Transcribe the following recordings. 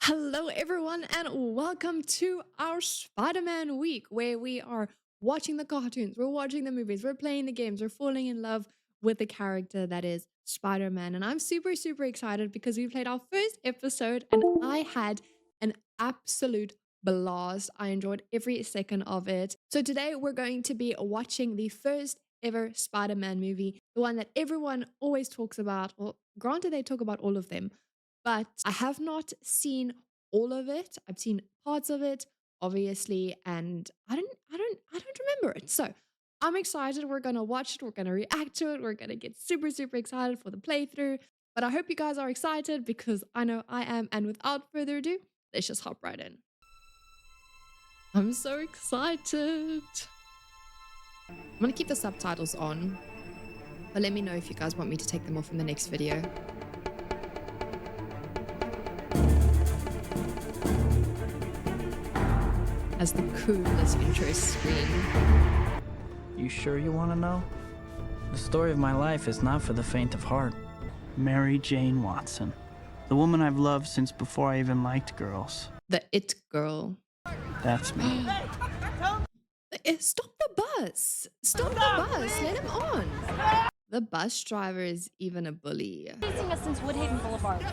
Hello, everyone, and welcome to our Spider-Man week where we are watching the cartoons, we're watching the movies, we're playing the games, we're falling in love with the character that is Spider-Man. And I'm super, super excited because we played our first episode and I had an absolute blast. I enjoyed every second of it. So today we're going to be watching the first ever Spider-Man movie, the one that everyone always talks about. Well, granted, they talk about all of them, but I have not seen all of it. I've seen parts of it, obviously, and I don't remember it. So I'm excited. We're gonna watch it. We're gonna react to it. We're gonna get super, super excited for the playthrough. But I hope you guys are excited because I know I am. And without further ado, let's just hop right in. I'm so excited. I'm gonna keep the subtitles on, but let me know if you guys want me to take them off in the next video. As the coolest intro screen. You sure you want to know? The story of my life is not for the faint of heart. Mary Jane Watson. The woman I've loved since before I even liked girls. The it girl. That's me. Stop the bus. Stop the bus. Let him on. The bus driver is even a bully. Chasing us since Woodhaven Boulevard.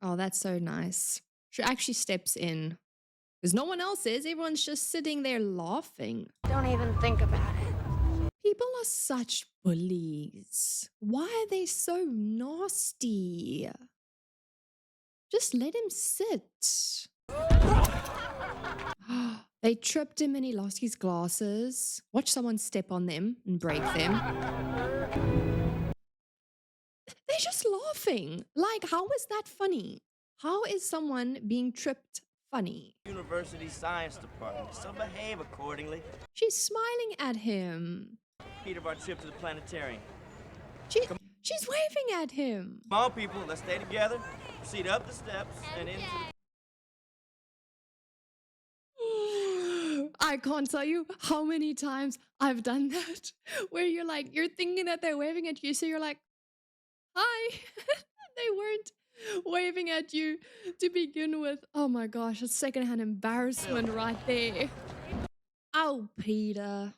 Oh, that's so nice. She actually steps in. Because no one else is. Everyone's just sitting there laughing. Don't even think about it. People are such bullies. Why are they so nasty? Just let him sit. They tripped him and he lost his glasses. Watch someone step on them and break them. They're just laughing. Like, how is that funny? How is someone being tripped funny? University Science Department, so behave accordingly. She's smiling at him. Peter brought trip to the planetarium. She's waving at him. Come on, people, let's stay together. Proceed up the steps and into the... I can't tell you how many times I've done that. Where you're like, you're thinking that they're waving at you, so you're like, hi. They weren't waving at you to begin with. Oh my gosh, it's secondhand embarrassment right there. Oh, Peter.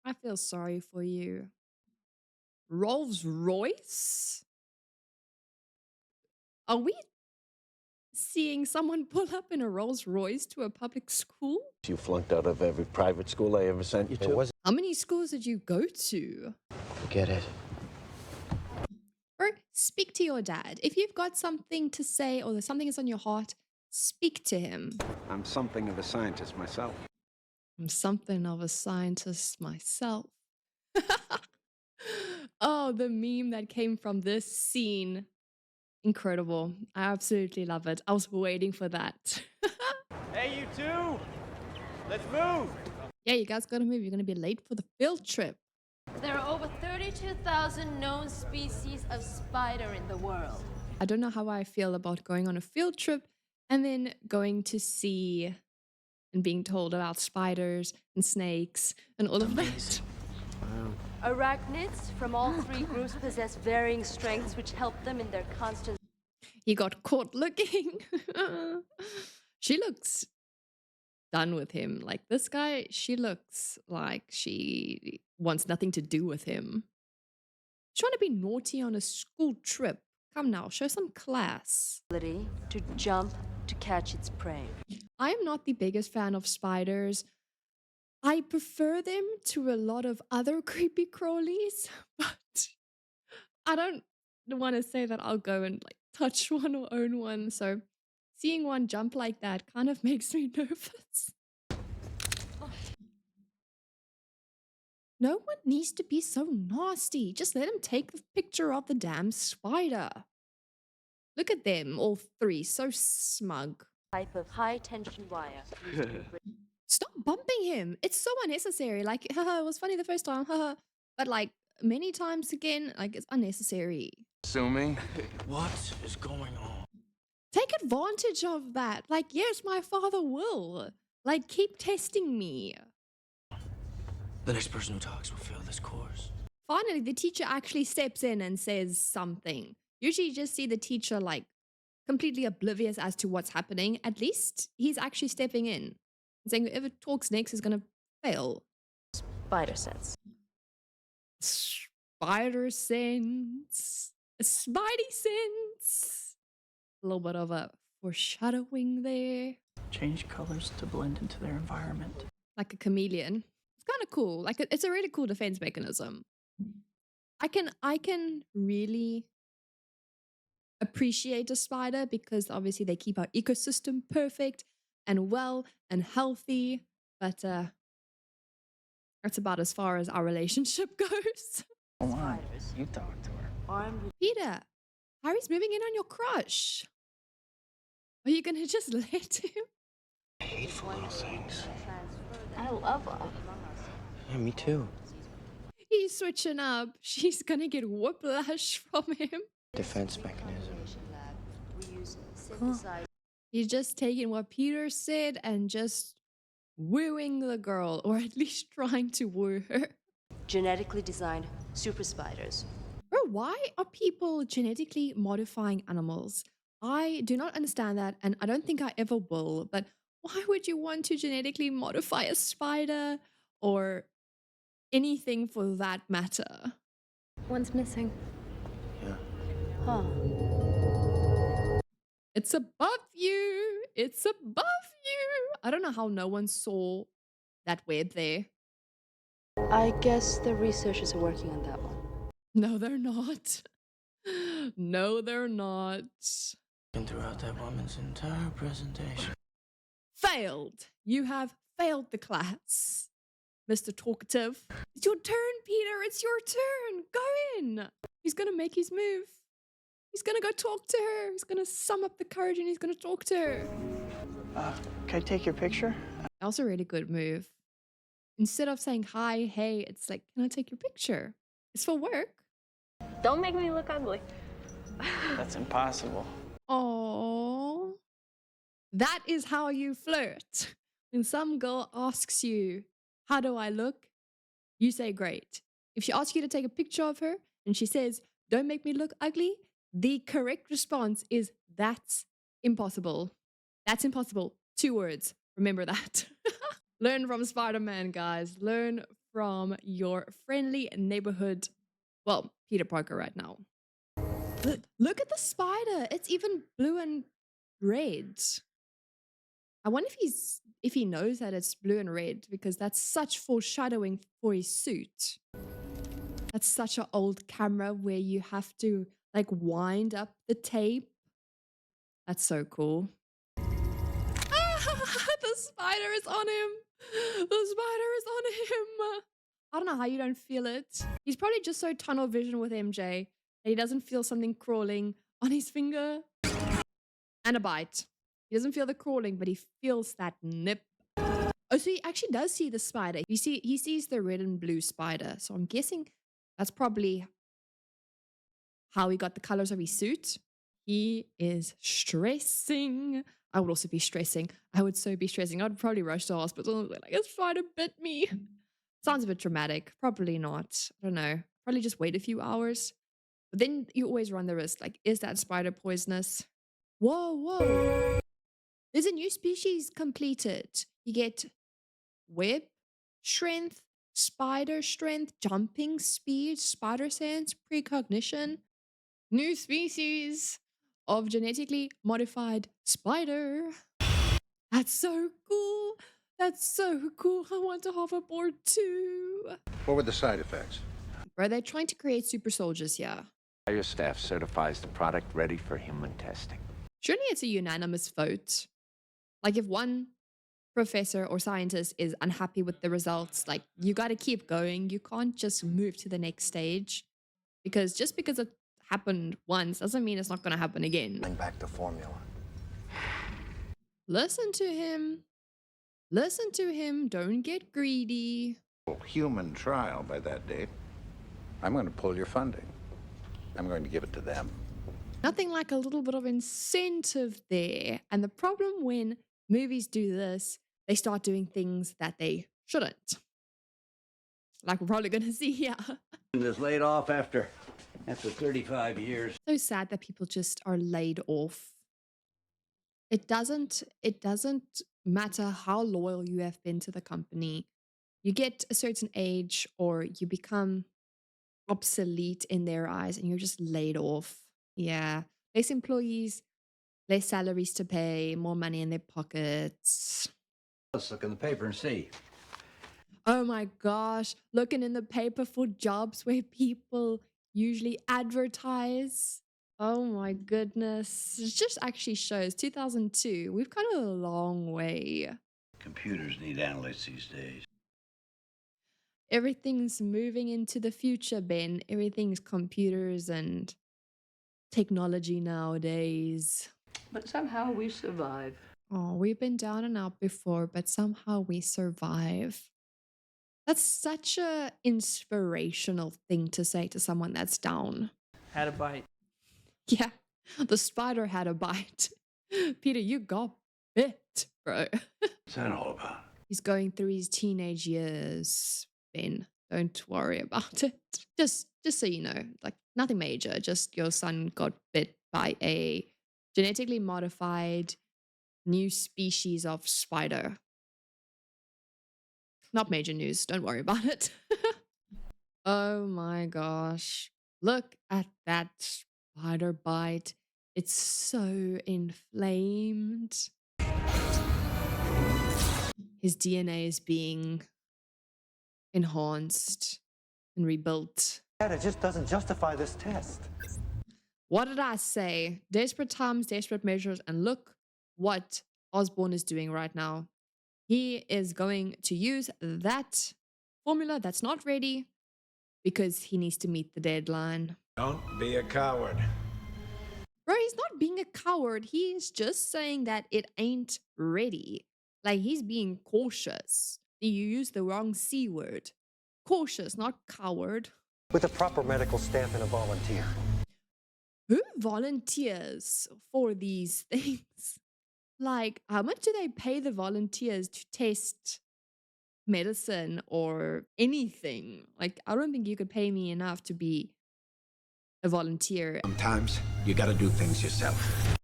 I feel sorry for you. Rolls Royce? Are we seeing someone pull up in a Rolls Royce to a public school? You flunked out of every private school I ever sent you to. How many schools did you go to? Forget it. Or speak to your dad. If you've got something to say or there's something that's on your heart, speak to him. I'm something of a scientist myself. I'm something of a scientist myself. Oh, the meme that came from this scene. Incredible. I absolutely love it. I was waiting for that. Hey, you two! Let's move! Yeah, you guys gotta move. You're gonna be late for the field trip. There are over 32,000 known species of spider in the world. I don't know how I feel about going on a field trip and then going to see and being told about spiders and snakes and all of that. Arachnids from all three groups possess varying strengths which help them in their constant... He got caught looking. She looks done with him. Like this guy, she looks like she wants nothing to do with him. She's trying to be naughty on a school trip. Come now, show some class. ability to jump to catch its prey. I am not the biggest fan of spiders. I prefer them to a lot of other creepy crawlies, but I don't want to say that I'll go and like touch one or own one. So seeing one jump like that kind of makes me nervous. No one needs to be so nasty. Just let him take the picture of the damn spider. Look at them, all three, so smug. Type of high-tension wire. Stop bumping him. It's so unnecessary. Like, haha, it was funny the first time, haha. But like, many times again, like, it's unnecessary. Assuming. What is going on? Take advantage of that. Like, yes, my father will. Like, keep testing me. The next person who talks will fail this course. Finally, the teacher actually steps in and says something. Usually you just see the teacher like completely oblivious as to what's happening, at least he's actually stepping in and saying whoever talks next is going to fail. Spider sense. Spider sense. Spidey sense. A little bit of a foreshadowing there. Change colors to blend into their environment. Like a chameleon. It's kind of cool. Like it's a really cool defense mechanism. I can really appreciate a spider because obviously they keep our ecosystem perfect and well and healthy, but that's about as far as our relationship goes. Come on, you talk to her. Peter, Harry's moving in on your crush. Are you gonna just let him? Hateful little things. I love her. Yeah, me too. He's switching up. She's gonna get whiplash from him. Defense mechanism. He's just taking what Peter said and just wooing the girl, or at least trying to woo her. Genetically designed super spiders. Bro, why are people genetically modifying animals? I do not understand that, and I don't think I ever will, but why would you want to genetically modify a spider or anything for that matter? One's missing. Yeah. Huh. It's above you. It's above you. I don't know how no one saw that web there. I guess the researchers are working on that one. No, they're not. No, they're not. And throughout that woman's entire presentation. Failed. You have failed the class, Mr. Talkative. It's your turn, Peter. It's your turn. Go in. He's going to make his move. He's going to go talk to her. He's going to sum up the courage and he's going to talk to her. Can I take your picture? Also a really good move. Instead of saying hi, hey, it's like, can I take your picture? It's for work. Don't make me look ugly. That's impossible. Oh, that is how you flirt. When some girl asks you, how do I look? You say great. If she asks you to take a picture of her and she says, don't make me look ugly, the correct response is, that's impossible. That's impossible. 2 words. Remember that. Learn from Spider-Man, guys. Learn from your friendly neighborhood. Well, Peter Parker right now. Look at the spider. It's even blue and red. I wonder if he knows that it's blue and red, because that's such foreshadowing for his suit. That's such an old camera where you have to like wind up the tape. That's so cool. The spider is on him. The spider is on him. I don't know how you don't feel it. He's probably just so tunnel vision with MJ that he doesn't feel something crawling on his finger. And a bite. He doesn't feel the crawling, but he feels that nip. Oh, so he actually does see the spider. He sees the red and blue spider. So I'm guessing that's probably how he got the colors of his suit. He is stressing. I would also be stressing. I would so be stressing. I'd probably rush to the hospital. Like, a spider bit me. Sounds a bit dramatic. Probably not. I don't know. Probably just wait a few hours. But then you always run the risk. Like, is that spider poisonous? Whoa. There's a new species completed. You get web strength, spider strength, jumping speed, spider sense, precognition. New species of genetically modified spider. That's so cool. That's so cool. I want to hoverboard too. What were the side effects? Bro, they're trying to create super soldiers here. Your staff certifies the product ready for human testing. Surely it's a unanimous vote. Like if one professor or scientist is unhappy with the results, like you got to keep going. You can't just move to the next stage, because just because it happened once doesn't mean it's not going to happen again. Bring back the formula. Listen to him. Listen to him. Don't get greedy. Human trial by that date. I'm going to pull your funding. I'm going to give it to them. Nothing like a little bit of incentive there. And the problem when movies do this, they start doing things that they shouldn't. Like we're probably going to see here. Was laid off after 35 years. So sad that people just are laid off. it doesn't matter how loyal you have been to the company. You get a certain age or you become obsolete in their eyes and you're just laid off. Yeah. Less employees, less salaries to pay, more money in their pockets. Let's look in the paper and see. Oh my gosh, looking in the paper for jobs where people usually advertise. Oh my goodness. It just actually shows 2002. We've come a long way. Computers need analysts these days. Everything's moving into the future, Ben. Everything's computers and technology nowadays. But somehow we survive. Oh, we've been down and out before, but somehow we survive. That's such a inspirational thing to say to someone that's down. Had a bite. Yeah, the spider had a bite. Peter, you got bit, bro. What's that all about? He's going through his teenage years, Ben. Don't worry about it. Just so you know, like nothing major. Just your son got bit by a genetically modified new species of spider. Not major news. Don't worry about it. Oh my gosh. Look at that spider bite. It's so inflamed. His DNA is being enhanced and rebuilt. It just doesn't justify this test. What did I say? Desperate times, desperate measures, and look what Osborn is doing right now. He is going to use that formula that's not ready because he needs to meet the deadline. Don't be a coward. Bro, he's not being a coward. He is just saying that it ain't ready. Like, he's being cautious. You used the wrong C word. Cautious, not coward. With a proper medical staff and a volunteer. Who volunteers for these things? Like, how much do they pay the volunteers to test medicine or anything? Like, I don't think you could pay me enough to be a volunteer. Sometimes you gotta do things yourself.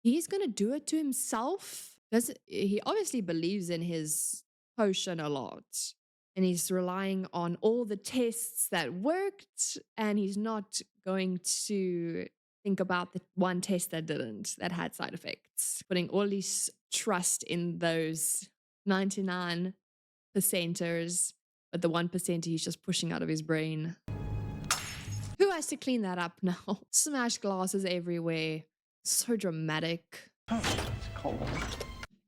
He's gonna do it to himself? Because he obviously believes in his potion a lot. And he's relying on all the tests that worked. And he's not going to think about the one test that didn't, that had side effects. Putting all his trust in those 99 percenters, but the 1% he's just pushing out of his brain. Who has to clean that up now? Smashed glasses everywhere. So dramatic. Oh, it's cold.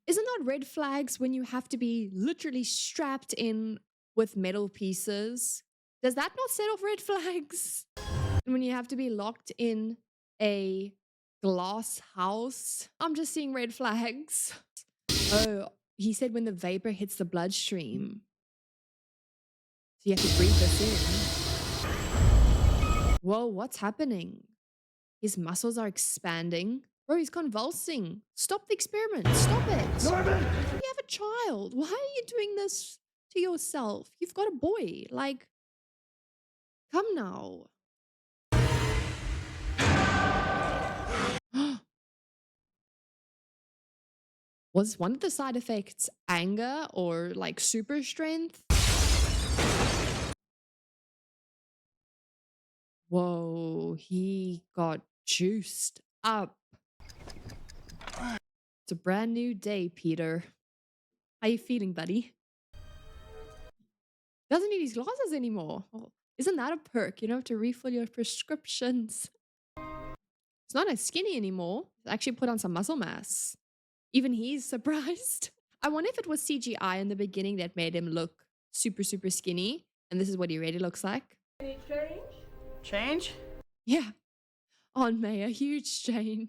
Isn't that red flags when you have to be literally strapped in with metal pieces? Does that not set off red flags? And when you have to be locked in a glass house, I'm just seeing red flags. Oh, he said when the vapor hits the bloodstream. So you have to breathe this in. Whoa, what's happening? His muscles are expanding. Bro, he's convulsing. Stop the experiment. Stop it. Norman! You have a child. Why are you doing this to yourself? You've got a boy. Like, come now. Was one of the side effects anger or like super strength? Whoa, he got juiced up. It's a brand new day, Peter. How you feeling, buddy? Doesn't need his glasses anymore. Oh, isn't that a perk? You don't have to refill your prescriptions. It's not as skinny anymore. It's actually put on some muscle mass. Even he's surprised. I wonder if it was CGI in the beginning that made him look super, super skinny. And this is what he really looks like. Any change? Change? Yeah. Aunt May, a huge change.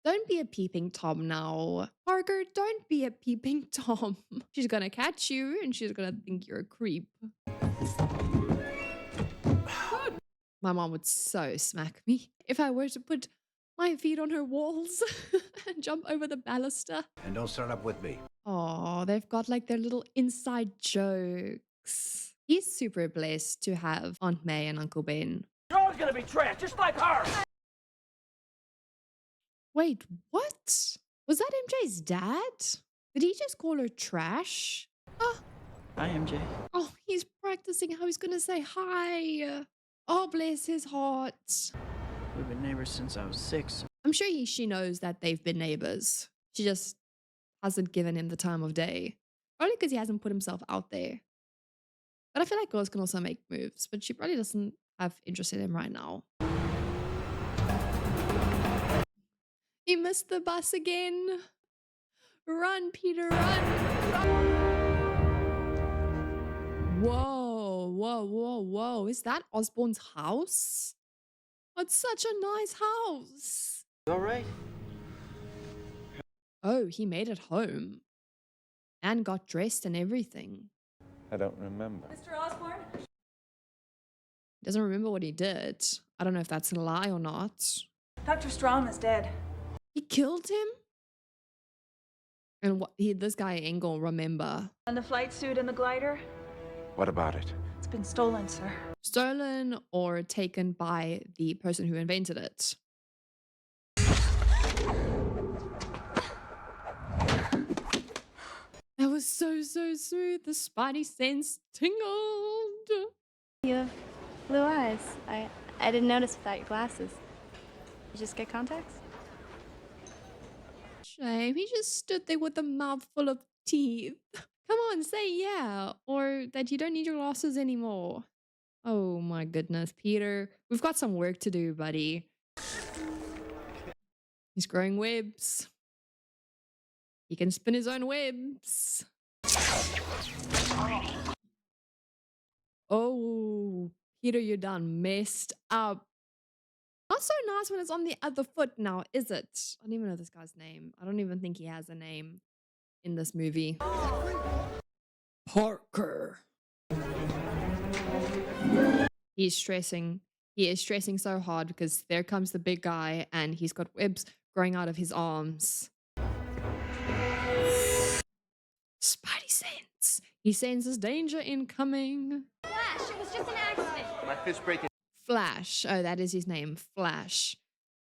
Don't be a peeping Tom now. Parker, don't be a peeping Tom. She's gonna catch you and she's gonna think you're a creep. My mom would so smack me if I were to put my feet on her walls and jump over the baluster. And don't start up with me. Oh, they've got like their little inside jokes. He's super blessed to have Aunt May and Uncle Ben. You're always gonna be trash, just like her! Wait, what? Was that MJ's dad? Did he just call her trash? Oh, Hi, MJ. oh, he's practicing how he's gonna say hi. Oh, bless his heart. We've been neighbors since I was 6. I'm sure she knows that they've been neighbors. She just hasn't given him the time of day. Probably because he hasn't put himself out there. But I feel like girls can also make moves, but she probably doesn't have interest in him right now. He missed the bus again. Run, Peter, run. Whoa, whoa, whoa, whoa. Is that Osborn's house? It's such a nice house. You all right? Oh, he made it home. And got dressed and everything. I don't remember. Mr. Osborn? He doesn't remember what he did. I don't know if that's a lie or not. Dr. Strom is dead. He killed him? And this guy ain't gonna remember. And the flight suit and the glider? What about it? It's been stolen, sir. Stolen or taken by the person who invented it. That was so smooth. The Spidey sense tingled. You have blue eyes. I didn't notice without your glasses. You just get contacts? Shame. He just stood there with a mouthful of teeth. Come on, say yeah. Or that you don't need your glasses anymore. Oh my goodness, Peter. We've got some work to do, buddy. He's growing webs. He can spin his own webs. Oh, Peter, you're done messed up. Not so nice when it's on the other foot now, is it? I don't even know this guy's name. I don't even think he has a name in this movie. Parker. He's stressing. He is stressing so hard because there comes the big guy and he's got webs growing out of his arms. Spidey sense. He senses danger incoming. Flash, it was just an accident. My fist breaking. Flash. Oh, that is his name. Flash.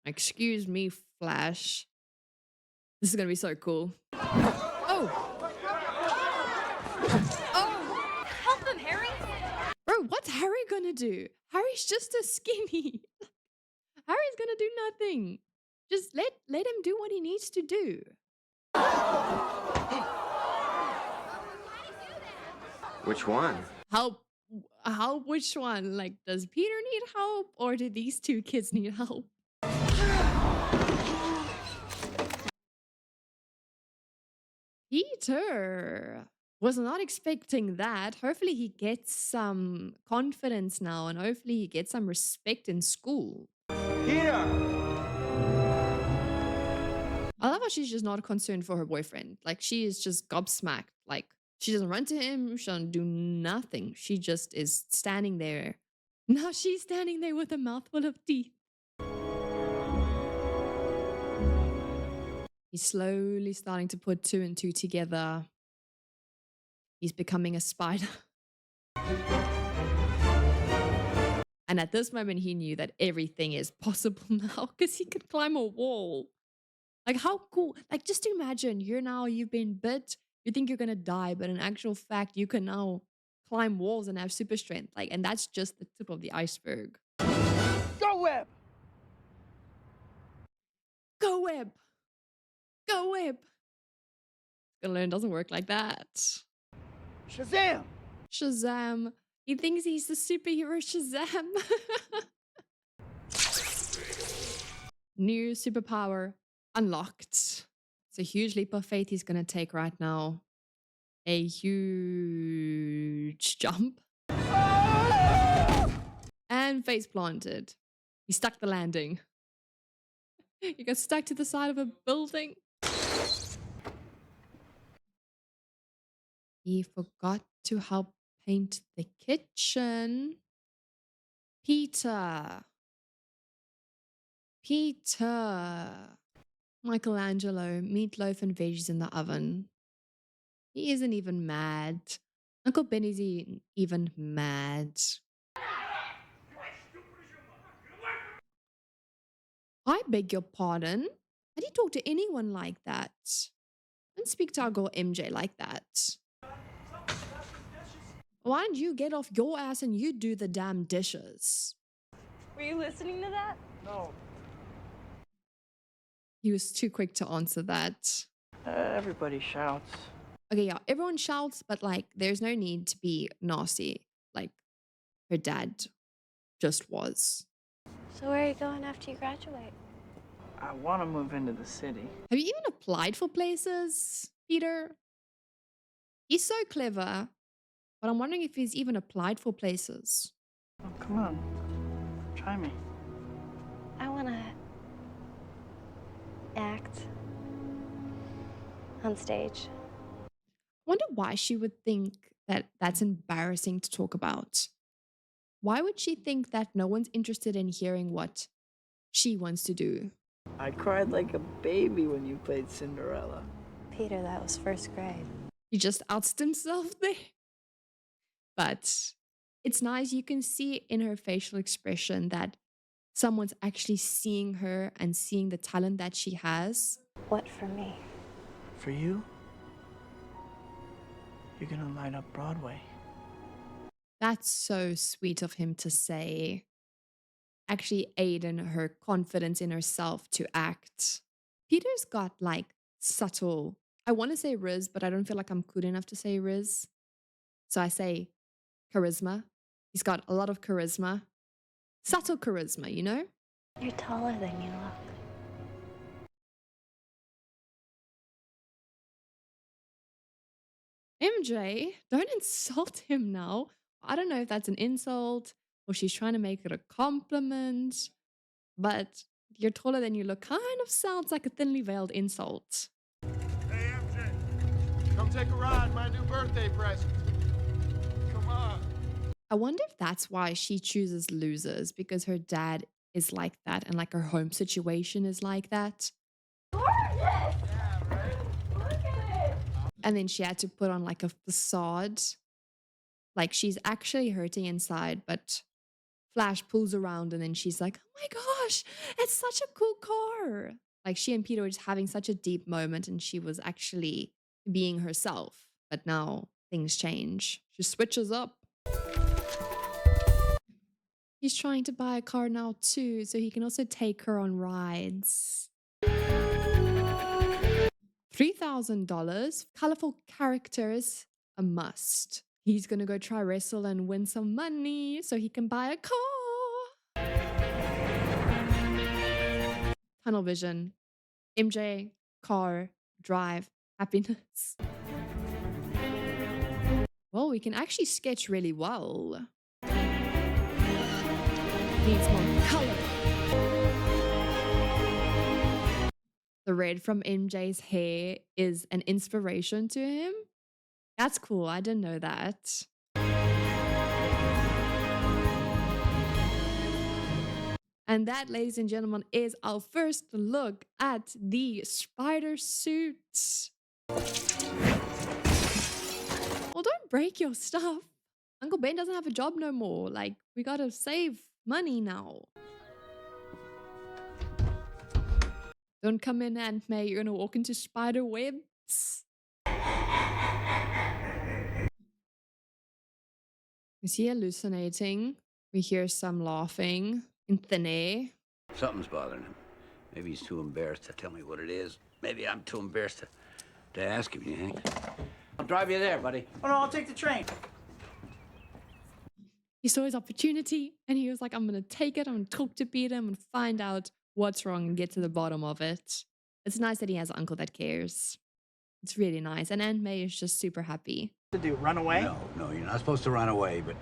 Excuse me, Flash. This is going to be so cool. Oh. Oh. Help him, Harry. Bro, what's Harry going to do? Harry's just a skinny. Harry's going to do nothing. Just let him do what he needs to do. Which one? Help. Help which one? Like, does Peter need help or do these two kids need help? Peter was not expecting that. Hopefully he gets some confidence now and hopefully he gets some respect in school. Peter! I love how she's just not concerned for her boyfriend. Like, she is just gobsmacked. Like, she doesn't run to him. She doesn't do nothing. She just is standing there. Now she's standing there with a mouthful of teeth. He's slowly starting to put 2 and 2 together. He's becoming a spider. And at this moment, he knew that everything is possible now because he could climb a wall. Like, how cool. Like, just imagine you've been bit. You think you're going to die, but in actual fact, you can now climb walls and have super strength. Like, and that's just the tip of the iceberg. Go, Web! Go, Web! Go, Web! Gonna learn doesn't work like that. Shazam! Shazam. He thinks he's the superhero Shazam. New superpower unlocked. It's a huge leap of faith he's going to take right now. A huge jump. And face planted. He stuck the landing. He got stuck to the side of a building. He forgot to help paint the kitchen. Peter. Michelangelo, meatloaf and veggies in the oven. He isn't even mad. Uncle Benny's even mad. I beg your pardon? How do you talk to anyone like that? Don't speak to our girl MJ like that. Why don't you get off your ass and you do the damn dishes? Were you listening to that? No, He was too quick to answer that. everybody shouts. Okay, yeah, everyone shouts, but like, there's no need to be nasty. Like, her dad just was. So where are you going after you graduate? I want to move into the city. Have you even applied for places, Peter? He's so clever, but I'm wondering if he's even applied for places. Oh, come on. Try me. I want to act on stage. I wonder why she would think that that's embarrassing to talk about. Why would she think that no one's interested in hearing what she wants to do? I cried like a baby when you played Cinderella. Peter, that was first grade. He just outed himself there. But it's nice. You can see in her facial expression that someone's actually seeing her and seeing the talent that she has. What for me? For you, you're gonna light up Broadway. That's so sweet of him to say. Actually aid in her confidence in herself to act. Peter's got like subtle, I want to say riz, but I don't feel like I'm good enough to say riz. So I say charisma. He's got a lot of charisma. Subtle charisma, you know? You're taller than you look. MJ, don't insult him now. I don't know if that's an insult or she's trying to make it a compliment, but you're taller than you look kind of sounds like a thinly veiled insult. Hey, MJ, come take a ride, my new birthday present. Come on. I wonder if that's why she chooses losers, because her dad is like that and like her home situation is like that. Gorgeous! Yeah, right? Look at it! And then she had to put on like a facade. Like she's actually hurting inside, but Flash pulls around and then she's like, oh my gosh, it's such a cool car. Like she and Peter were just having such a deep moment and she was actually being herself. But now things change. She switches up. He's trying to buy a car now too, so he can also take her on rides. $3,000. Colorful characters, a must. He's gonna go try wrestle and win some money so he can buy a car. Tunnel vision. MJ, car, drive, happiness. Well, we can actually sketch really well. Needs more color. The red from MJ's hair is an inspiration to him. That's cool. I didn't know that. And that, ladies and gentlemen, is our first look at the spider suit. Well, don't break your stuff. Uncle Ben doesn't have a job no more. Like, we gotta save money now. Don't come in, Aunt May. You're gonna walk into spider webs. Is he hallucinating? We hear some laughing in thin air. Something's bothering him. Maybe he's too embarrassed to tell me what it is. Maybe I'm too embarrassed to ask him, you think? I'll drive you there, buddy. Oh no, I'll take the train. He saw his opportunity and he was like, I'm gonna take it, I'm gonna talk to Peter, I'm gonna find out what's wrong and get to the bottom of it. It's nice that he has an uncle that cares. It's really nice. And Aunt May is just super happy. To do, run away? No, you're not supposed to run away, but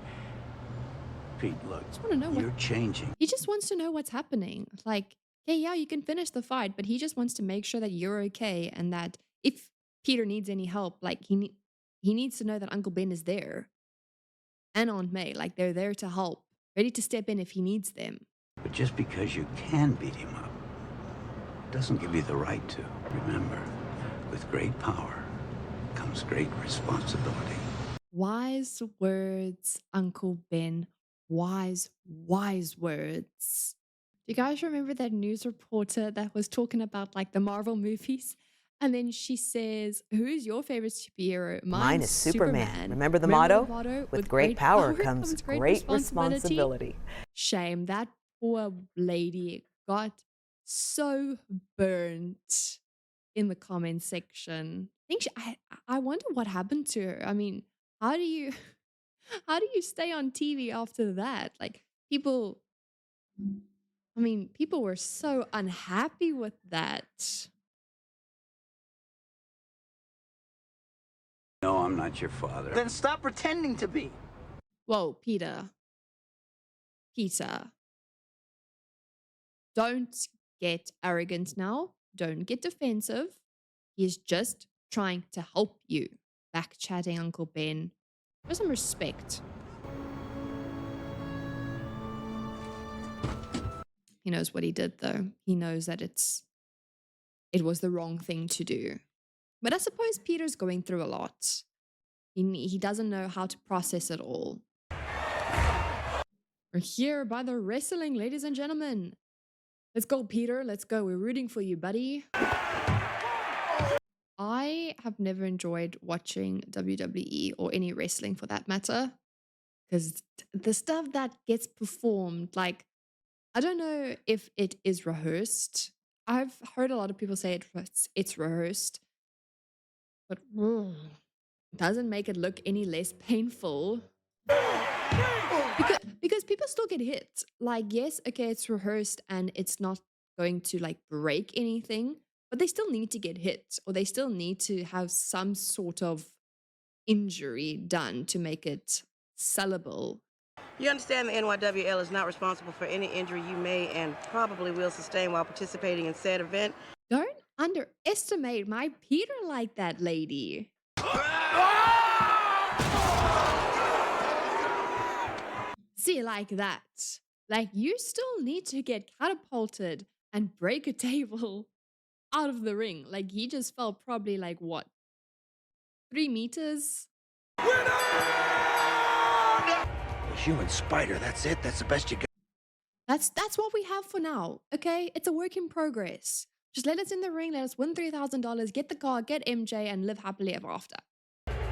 Pete, look, I just want to know you're changing. He just wants to know what's happening. Like, hey, yeah, you can finish the fight, but he just wants to make sure that you're okay and that if Peter needs any help, like he needs to know that Uncle Ben is there. And Aunt May, like they're there to help, ready to step in if he needs them. But just because you can beat him up doesn't give you the right to. Remember, with great power comes great responsibility. Wise words, Uncle Ben. Wise words. You guys remember that news reporter that was talking about like the Marvel movies? And then she says, "Who is your favorite superhero?" Mine is Superman. Remember the motto? With great power comes great responsibility. Shame. That poor lady got so burnt in the comment section. I wonder what happened to her. I mean, how do you how do you stay on TV after that? Like people were so unhappy with that. No, I'm not your father. Then stop pretending to be. Whoa, Peter. Peter. Don't get arrogant now. Don't get defensive. He's just trying to help you. Back chatting Uncle Ben. Show some respect. He knows what he did, though. He knows that it was the wrong thing to do. But I suppose Peter's going through a lot. He doesn't know how to process it all. We're here by the wrestling, ladies and gentlemen. Let's go, Peter. Let's go. We're rooting for you, buddy. I have never enjoyed watching WWE or any wrestling for that matter. Because the stuff that gets performed, like, I don't know if it is rehearsed. I've heard a lot of people say it's rehearsed. But doesn't make it look any less painful. Because people still get hit. Like, yes, okay, it's rehearsed and it's not going to like break anything, but they still need to get hit or they still need to have some sort of injury done to make it sellable. You understand the NYWL is not responsible for any injury you may and probably will sustain while participating in said event. Don't underestimate my Peter like that, lady. See, like that. Like, you still need to get catapulted and break a table out of the ring. Like, he just fell probably like, what? 3 meters? The human spider, that's it? That's the best you got? That's what we have for now, okay? It's a work in progress. Just let us in the ring, let us win $3,000, get the car, get MJ, and live happily ever after.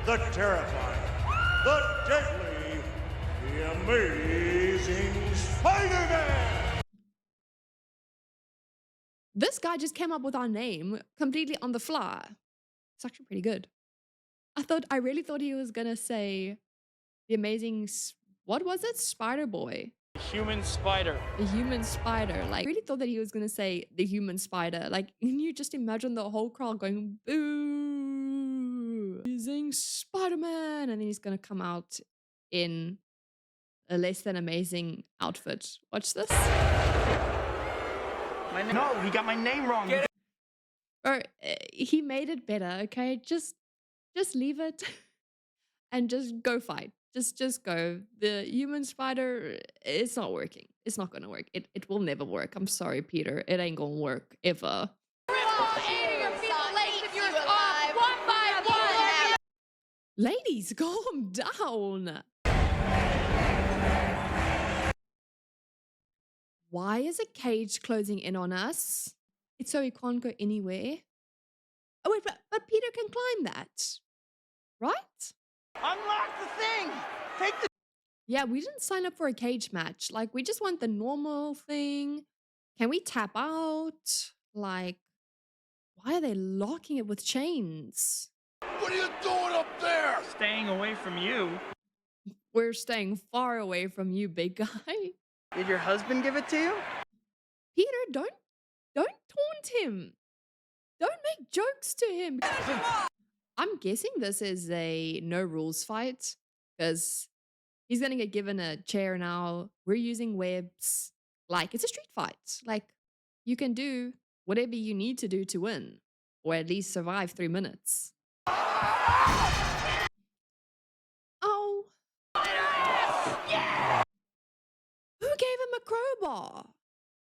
The terrifying, the deadly, the amazing Spider-Man! This guy just came up with our name completely on the fly. It's actually pretty good. I really thought he was gonna say the amazing, what was it? Spider Boy. Human spider. The human spider. Like, I really thought that he was gonna say the human spider. Like, can you just imagine the whole crowd going, boo, amazing Spider-Man. And then he's gonna come out in a less than amazing outfit. Watch this. No, he got my name wrong. Or he made it better, okay? Just leave it and just go fight. Just go. The human spider, it's not working. It's not gonna work. It will never work. I'm sorry, Peter. It ain't gonna work ever. Ladies, calm down. Why is a cage closing in on us? It's so he can't go anywhere. Oh wait, but Peter can climb that, right? Unlock the thing! Take the... Yeah, we didn't sign up for a cage match. Like, we just want the normal thing. Can we tap out? Like, why are they locking it with chains? What are you doing up there? Staying away from you. We're staying far away from you, big guy. Did your husband give it to you? Peter, don't taunt him. Don't make jokes to him. I'm guessing this is a no rules fight because he's gonna get given a chair now. We're using webs. Like, it's a street fight. Like, you can do whatever you need to do to win, or at least survive 3 minutes. Oh. Who gave him a crowbar?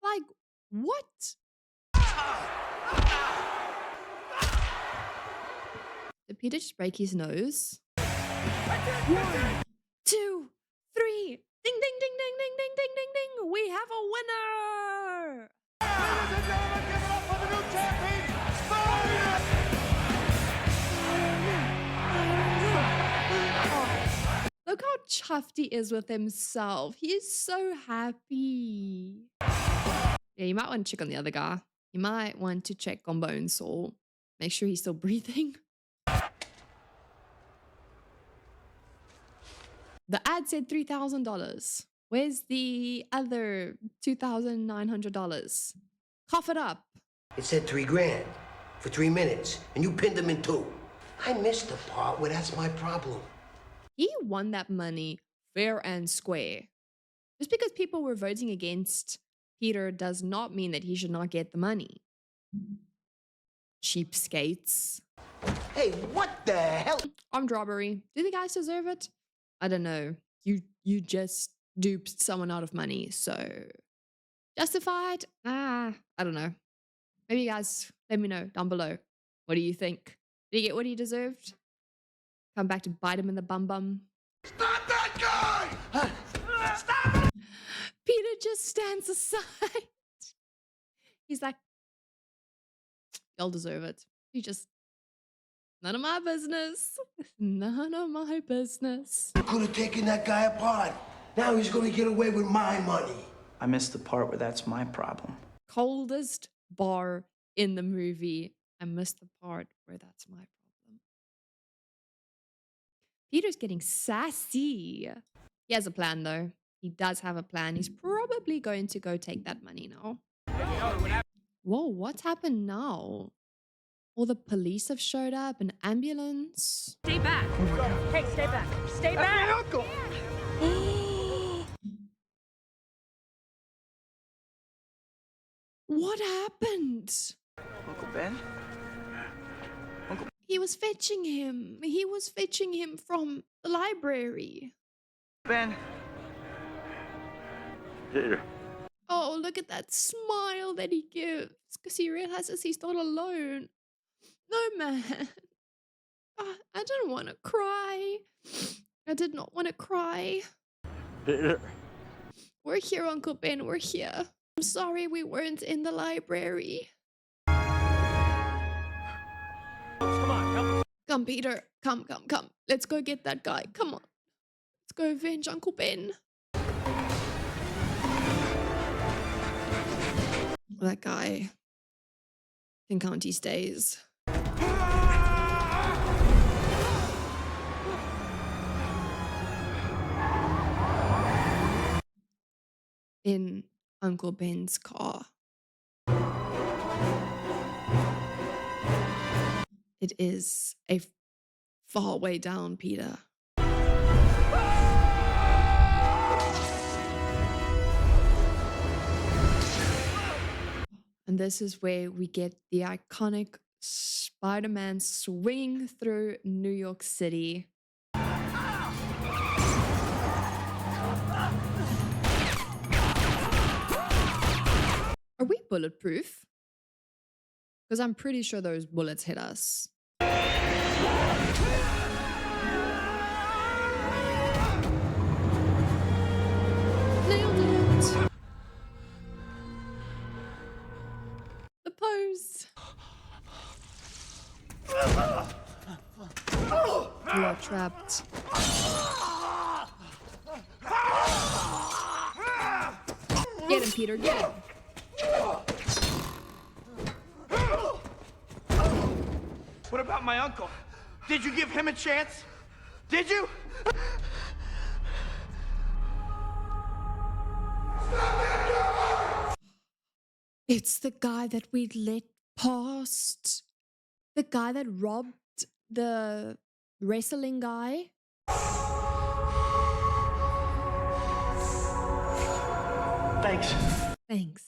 Like, what? Did Peter just break his nose? 1, 2, 3. Ding, ding, ding, ding, ding, ding, ding, ding, ding. We have a winner. Ladies and gentlemen, give it up for the new champion, Spidey! Look how chuffed he is with himself. He is so happy. Yeah, you might want to check on the other guy. You might want to check on Bonesaw. Make sure he's still breathing. The ad said $3,000. Where's the other $2,900? Cough it up. It said $3,000 for 3 minutes, and you pinned him in 2. I missed the part where that's my problem. He won that money fair and square. Just because people were voting against Peter does not mean that he should not get the money. Cheapskates. Hey, what the hell? Armed robbery. Do the guys deserve it? I don't know. You just duped someone out of money, so justified? I don't know. Maybe you guys let me know down below. What do you think? Did he get what he deserved? Come back to bite him in the bum. Stop that guy! Stop it! Peter just stands aside. He's like, y'all deserve it. You just, none of my business. None of my business. You could have taken that guy apart. Now he's going to get away with my money. I missed the part where that's my problem. Coldest bar in the movie. I missed the part where that's my problem. Peter's getting sassy. He has a plan, though. He does have a plan. He's probably going to go take that money now. Whoa, what's happened now? All the police have showed up, an ambulance. Stay back. Hey, stay back. Stay back. That's my uncle! What happened? Uncle Ben? He was fetching him. He was fetching him from the library. Ben. Peter. Oh, look at that smile that he gives because he realizes he's not alone. No, man. I didn't want to cry. I did not want to cry. Peter. We're here, Uncle Ben. We're here. I'm sorry we weren't in the library. Come, Peter. Come. Let's go get that guy. Come on. Let's go avenge Uncle Ben. That guy can count his days. In Uncle Ben's car. It is a far way down, Peter. And this is where we get the iconic Spider-Man swinging through New York City. Are we bulletproof? Because I'm pretty sure those bullets hit us. Nailed it. The pose. You are trapped. Get him, Peter, get him. What about my uncle? Did you give him a chance? Did you? It's the guy that we let past. The guy that robbed the wrestling guy. Thanks. Thanks.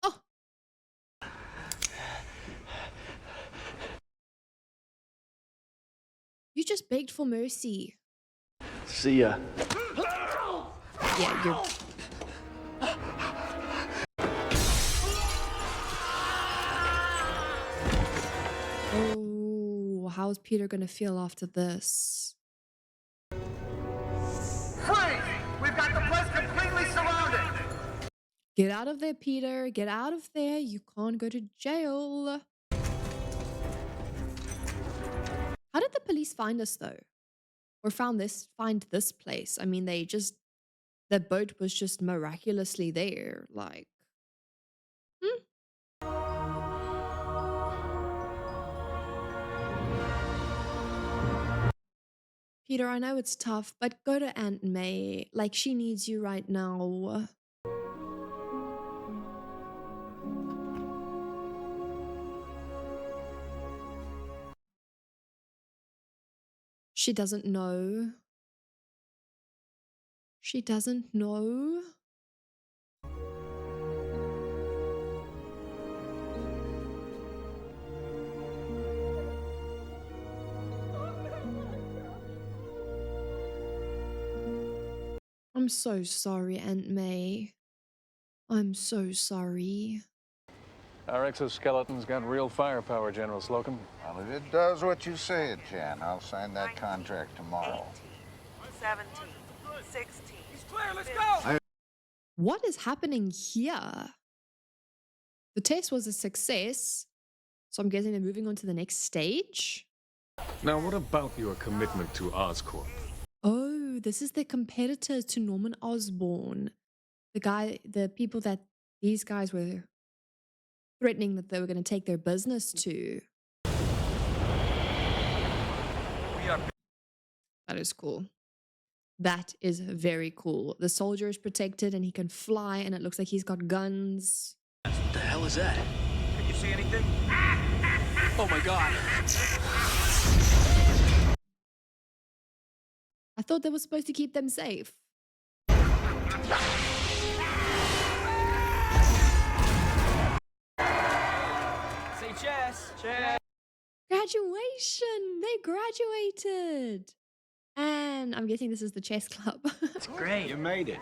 Oh. You just begged for mercy. See ya. Yeah, you're... Oh, how's Peter gonna feel after this? Frank! Get out of there, Peter. Get out of there. You can't go to jail. How did the police find us, though? Or find this place? I mean, the boat was just miraculously there. Like, Peter, I know it's tough, but go to Aunt May. Like, she needs you right now. She doesn't know. She doesn't know. I'm so sorry, Aunt May. I'm so sorry. Our exosskeleton's got real firepower, General Slocum. Well, if it does what you say it can, I'll sign that contract tomorrow. 17, 16. He's clear, let's go! What is happening here? The test was a success, so I'm guessing they're moving on to the next stage. Now, what about your commitment to Oscorp? Oh, this is the competitors to Norman Osborn. The people that these guys were threatening that they were going to take their business to. That is cool. That is very cool. The soldier is protected and he can fly and it looks like he's got guns. What the hell is that? Can you see anything? Oh my god! I thought they were supposed to keep them safe. Say chess. Chess. Graduation! They graduated! And I'm guessing this is the chess club. It's great. You made it.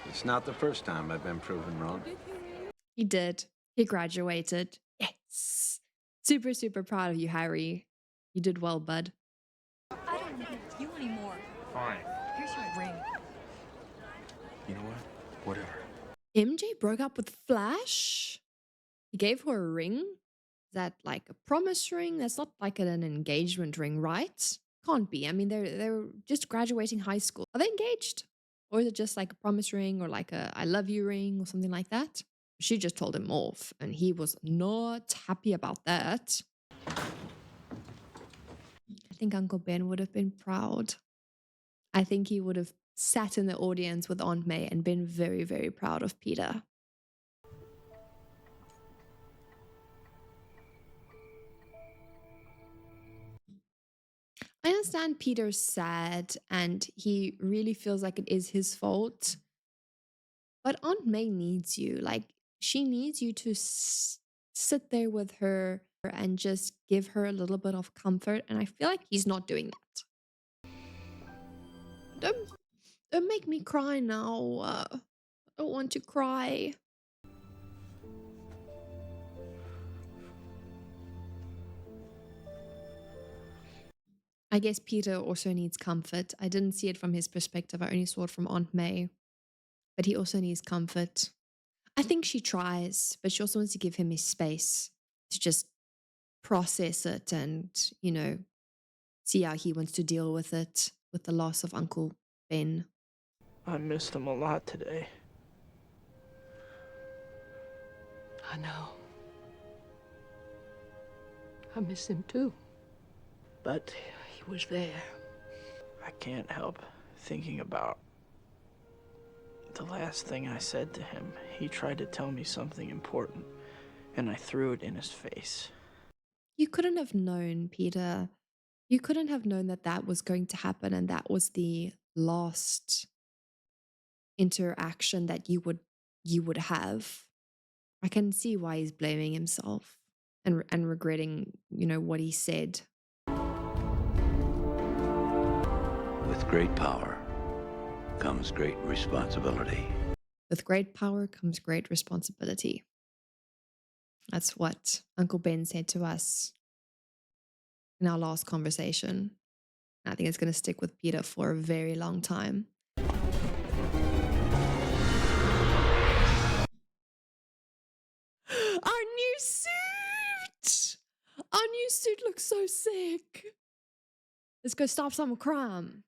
It's not the first time I've been proven wrong. He did. He graduated. Yes. Super, super proud of you, Harry. You did well, bud. I don't need you anymore. Fine. Here's your ring. You know what? Whatever. MJ broke up with Flash? He gave her a ring? Is that like a promise ring? That's not like an engagement ring, right? Can't be. I mean, they're just graduating high school. Are they engaged? Or is it just like a promise ring or like a I love you ring or something like that? She just told him off and he was not happy about that. I think Uncle Ben would have been proud. I think he would have sat in the audience with Aunt May and been very, very proud of Peter. I understand Peter's sad and he really feels like it is his fault. But Aunt May needs you. Like, she needs you to sit there with her and just give her a little bit of comfort. And I feel like he's not doing that. Don't make me cry now. I don't want to cry. I guess Peter also needs comfort. I didn't see it from his perspective. I only saw it from Aunt May. But he also needs comfort. I think she tries, but she also wants to give him his space to just process it and, you know, see how he wants to deal with it, with the loss of Uncle Ben. I missed him a lot today. I know. I miss him too. But he was there. I can't help thinking about the last thing I said to him. He tried to tell me something important, and I threw it in his face. You couldn't have known, Peter. You couldn't have known that that was going to happen and that was the last interaction that you would have. I can see why he's blaming himself and regretting, you know, what he said. With great power comes great responsibility. With great power comes great responsibility. That's what Uncle Ben said to us in our last conversation. I think it's going to stick with Peter for a very long time. new suit looks so sick. Let's go stop some crime.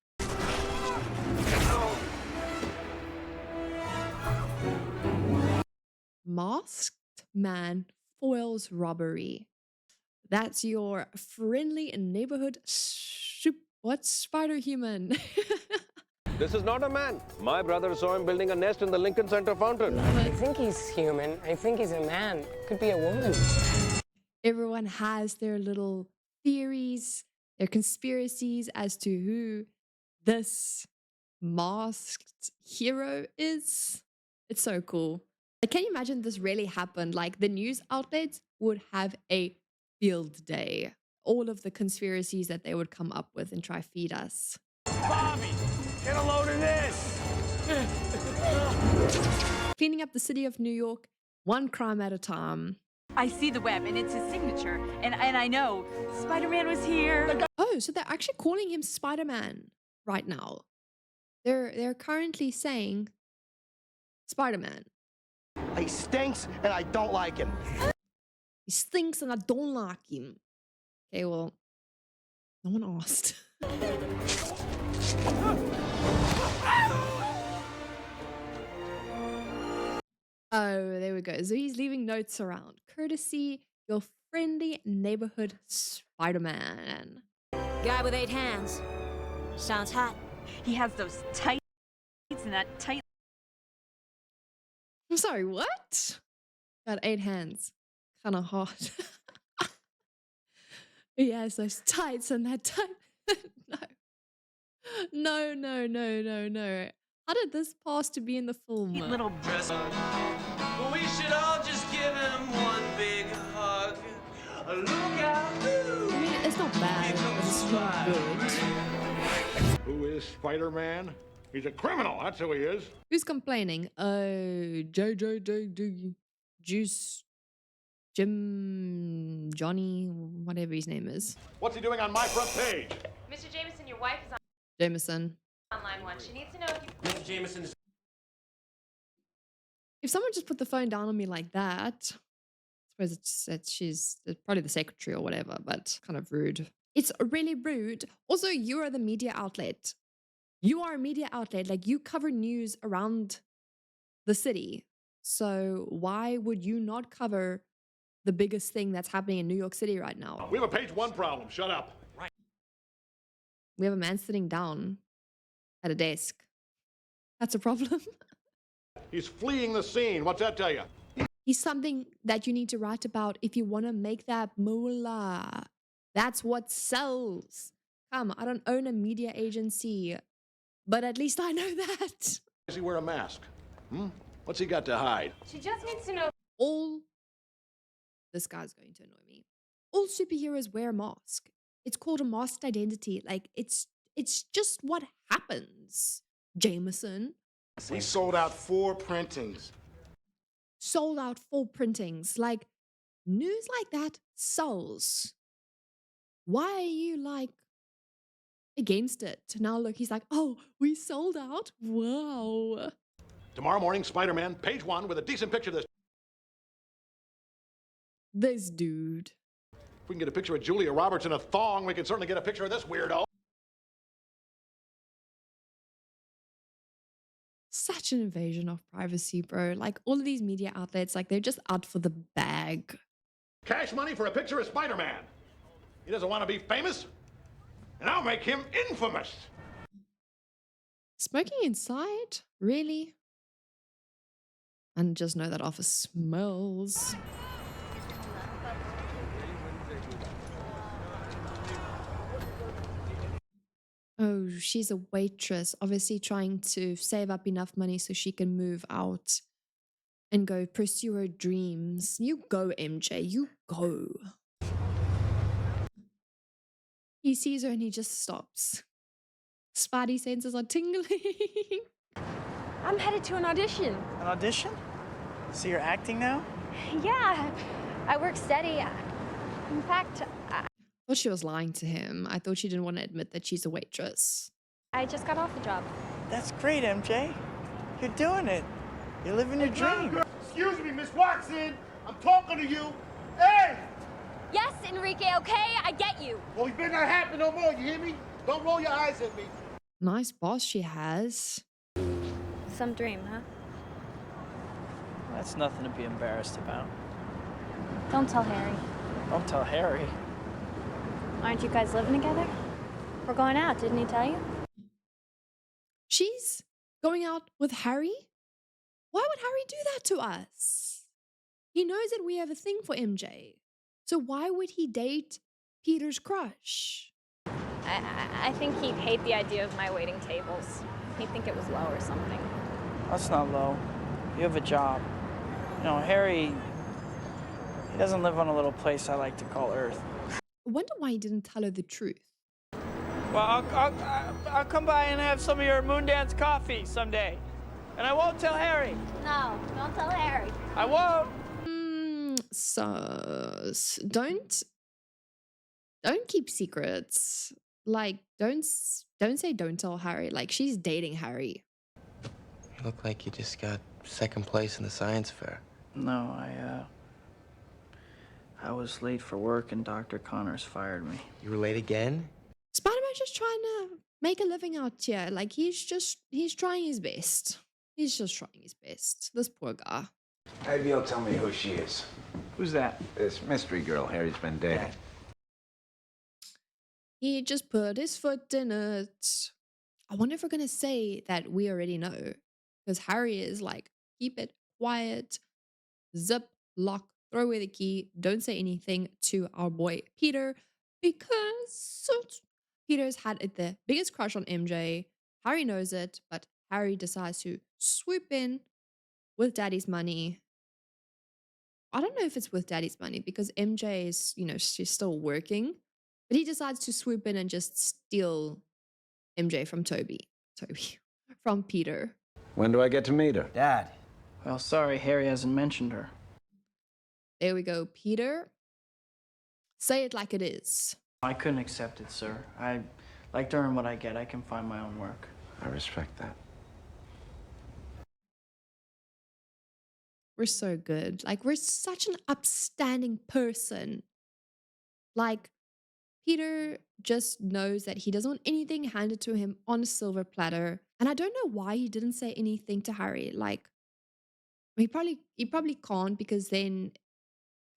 Masked man foils robbery. That's your friendly neighborhood spider-human. This is not a man. My brother saw him building a nest in the Lincoln Center fountain. I think he's human. I think he's a man. Could be a woman. Everyone has their little theories, their conspiracies as to who this masked hero is. It's so cool. Like, can you imagine this really happened? Like, the news outlets would have a field day. All of the conspiracies that they would come up with and try feed us. Bobby, get a load of this. Cleaning up the city of New York, one crime at a time. I see the web, and it's his signature. And I know Spider-Man was here. Oh, so they're actually calling him Spider-Man right now. They're currently saying Spider-Man. He stinks, and I don't like him. He stinks, and I don't like him. Okay, well, no one asked. Oh, there we go. So he's leaving notes around. Courtesy, your friendly neighborhood Spider-Man. Guy with 8 hands. Sounds hot. He has those tights and that tight. I'm sorry, what? Got 8 hands. Kind of hot. He has those tights and that tight. No. No. How did this pass to be in the film? Little dress. We should all just give him one big hug. Look out. I mean, it's not bad. It's not good. Who is Spider-Man? He's a criminal, that's who he is. Who's complaining? Juice, Jim, Johnny, whatever his name is. What's he doing on my front page? Mr. Jameson, your wife is on Jameson. line one. She needs to know if you... Mr. Jameson is... If someone just put the phone down on me like that, I suppose she's probably the secretary or whatever, but kind of rude. It's really rude. Also, you are the media outlet. You are a media outlet. Like, you cover news around the city. So why would you not cover the biggest thing that's happening in New York City right now? We have a page 1 problem. Shut up. Right. We have a man sitting down at a desk. That's a problem. He's fleeing the scene. What's that tell you? He's something that you need to write about if you want to make that moolah. That's what sells. Come, I don't own a media agency, but at least I know that. Does he wear a mask? What's he got to hide? She just needs to know... This guy's going to annoy me. All superheroes wear a mask. It's called a masked identity. Like, it's just what happens, Jameson. We sold out 4 printings. Sold out 4 printings. Like, news like that sells. Why are you, like, against it? Now look, he's like, oh, we sold out? Wow. Tomorrow morning, Spider-Man, page 1 with a decent picture of this. This dude. If we can get a picture of Julia Roberts in a thong, we can certainly get a picture of this weirdo. Such an invasion of privacy, bro. Like, all of these media outlets, like, they're just out for the bag. Cash money for a picture of Spider-Man. He doesn't want to be famous, and I'll make him infamous. Smoking inside? Really? And just know that office smells. Oh, she's a waitress, obviously trying to save up enough money so she can move out and go pursue her dreams. You go, MJ, you go. He sees her and he just stops. Spidey senses are tingling. I'm headed to an audition. An audition? So you're acting now? Yeah, I work steady. In fact, I thought she was lying to him. I thought she didn't want to admit that she's a waitress. I just got off the job. That's great, MJ. You're doing it. You're living your dream. Excuse me, Miss Watson. I'm talking to you. Hey! Yes, Enrique, okay? I get you. Well, you better not happen no more, you hear me? Don't roll your eyes at me. Nice boss she has. Some dream, huh? That's nothing to be embarrassed about. Don't tell Harry. Don't tell Harry. Aren't you guys living together? We're going out, didn't he tell you? She's going out with Harry? Why would Harry do that to us? He knows that we have a thing for MJ. So why would he date Peter's crush? I think he'd hate the idea of my waiting tables. He'd think it was low or something. That's not low. You have a job. You know, Harry, he doesn't live on a little place I like to call Earth. I wonder why he didn't tell her the truth. Well, I'll come by and have some of your Moondance coffee someday. And I won't tell Harry. No, don't tell Harry. I won't. So don't keep secrets. Like, don't say don't tell Harry. Like, she's dating Harry. You look like you just got second place in the science fair. No, I was late for work and Dr. Connors fired me. You were late again? Spider-Man's just trying to make a living out here. Like, he's trying his best. He's just trying his best. This poor guy. Maybe you'll tell me who she is. Who's that? This mystery girl Harry's been dating. He just put his foot in it. I wonder if we're going to say that we already know. Because Harry is like, keep it quiet, zip, lock, throw away the key, don't say anything to our boy Peter. Because Peter's had the biggest crush on MJ. Harry knows it, but Harry decides to swoop in with daddy's money. I don't know if it's with daddy's money because MJ is, she's still working. But he decides to swoop in and just steal MJ from from Peter. When do I get to meet her? Dad. Well, sorry, Harry hasn't mentioned her. There we go, Peter. Say it like it is. I couldn't accept it, sir. I like to earn what I get. I can find my own work. I respect that. We're so good. Like, we're such an upstanding person. Like, Peter just knows that he doesn't want anything handed to him on a silver platter. And I don't know why he didn't say anything to Harry. Like, he probably can't, because then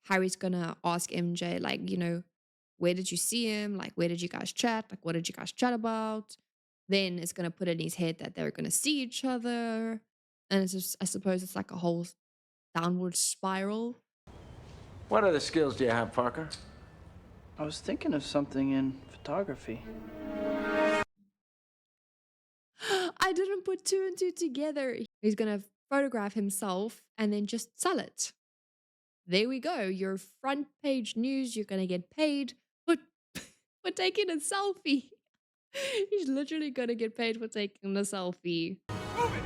Harry's gonna ask MJ, like, where did you see him? Like, where did you guys chat? Like, what did you guys chat about? Then it's gonna put in his head that they're gonna see each other. And it's just, I suppose it's like a whole downward spiral. What other skills do you have, Parker? I was thinking of something in photography. I didn't put two and two together. He's gonna photograph himself and then just sell it. There we go. Your front page news. You're gonna get paid for taking a selfie. He's literally gonna get paid for taking a selfie. Move it!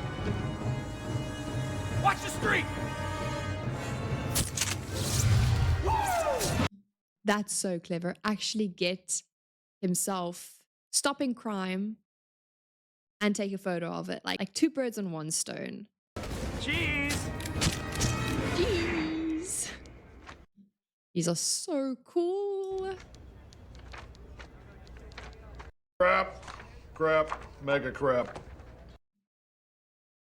Watch the street! That's so clever. Actually get himself stopping crime and take a photo of it. Like two birds on one stone. Cheese! Jeez. These are so cool. Crap, mega crap.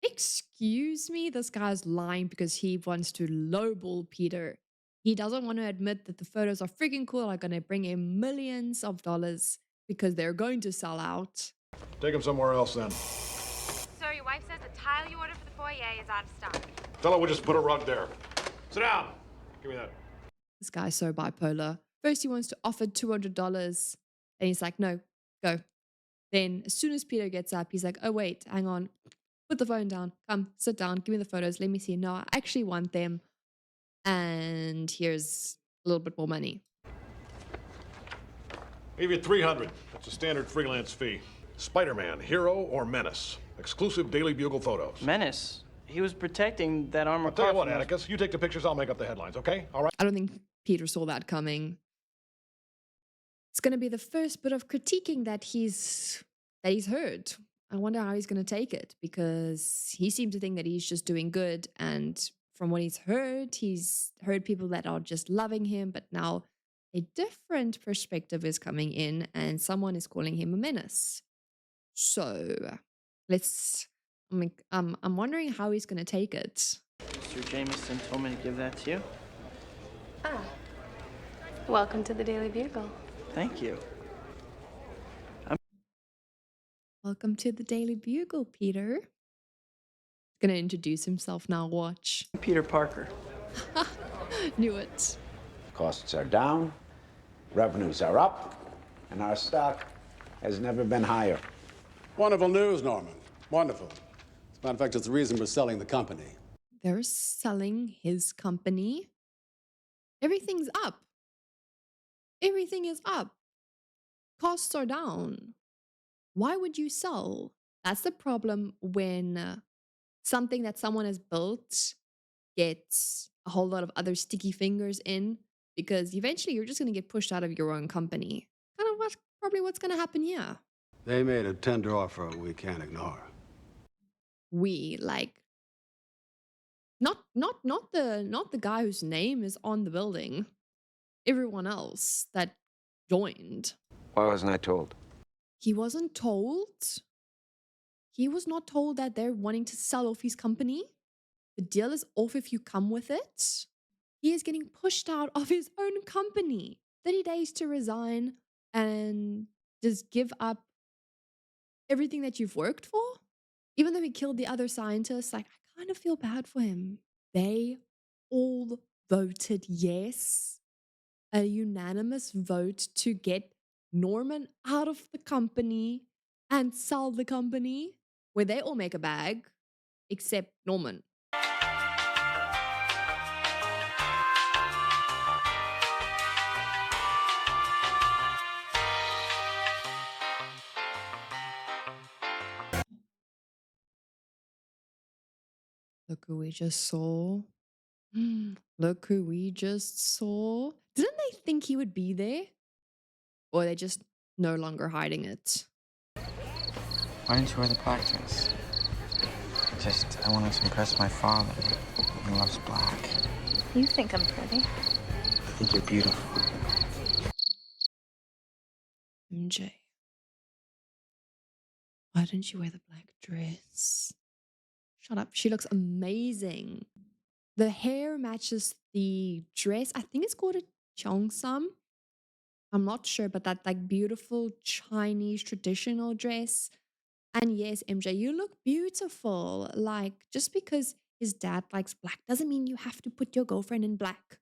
Excuse me, this guy's lying because he wants to lowball Peter. He doesn't want to admit that the photos are freaking cool, are going to bring him millions of dollars because they're going to sell out. Take him somewhere else then. Sir, your wife says the tile you ordered for the foyer is out of stock. Tell her we'll just put a rug there. Sit down. Give me that. This guy's so bipolar. First he wants to offer $200 and he's like, no, go. Then as soon as Peter gets up, he's like, oh wait, hang on. Put the phone down. Come, sit down. Give me the photos. Let me see. No, I actually want them. And here's a little bit more money. Give you $300. That's a standard freelance fee. Spider-Man, hero or menace? Exclusive Daily Bugle photos. Menace? He was protecting that armored car. I'll tell you what, Atticus. You take the pictures, I'll make up the headlines, okay? All right? I don't think Peter saw that coming. It's going to be the first bit of critiquing that he's heard. I wonder how he's going to take it, because he seems to think that he's just doing good, and from what he's heard people that are just loving him, but now a different perspective is coming in and someone is calling him a menace. So I'm wondering how he's going to take it. Mr. Jameson told me to give that to you. Ah. Welcome to the Daily Bugle. Thank you. Welcome to the Daily Bugle, Peter. Gonna introduce himself now, watch. Peter Parker. Knew it. Costs are down, revenues are up, and our stock has never been higher. Wonderful news, Norman. Wonderful. As a matter of fact, it's the reason we're selling the company. They're selling his company. Everything's up. Everything is up. Costs are down. Why would you sell? That's the problem when something that someone has built gets a whole lot of other sticky fingers in, because eventually you're just going to get pushed out of your own company. Kind of probably what's going to happen here. They made a tender offer we can't ignore. Not the guy whose name is on the building. Everyone else that joined. Why wasn't I told? He wasn't told. He was not told that they're wanting to sell off his company. The deal is off if you come with it. He is getting pushed out of his own company. 30 days to resign and just give up everything that you've worked for. Even though he killed the other scientists, I kind of feel bad for him. They all voted yes. A unanimous vote to get Norman out of the company and sell the company, where they all make a bag, except Norman. Look who we just saw. Look who we just saw. Didn't they think he would be there? Or are they just no longer hiding it? Why didn't you wear the black dress? I wanted to impress my father. He loves black. You think I'm pretty? I think you're beautiful. MJ. Why didn't you wear the black dress? Shut up. She looks amazing. The hair matches the dress. I think it's called a cheongsam. I'm not sure, but that beautiful Chinese traditional dress. And yes, MJ, you look beautiful. Just because his dad likes black doesn't mean you have to put your girlfriend in black.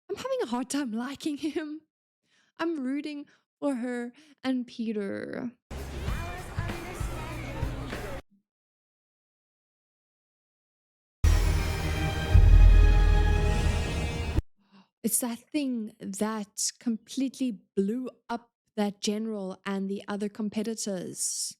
I'm having a hard time liking him. I'm rooting for her and Peter. It's that thing that completely blew up that general and the other competitors.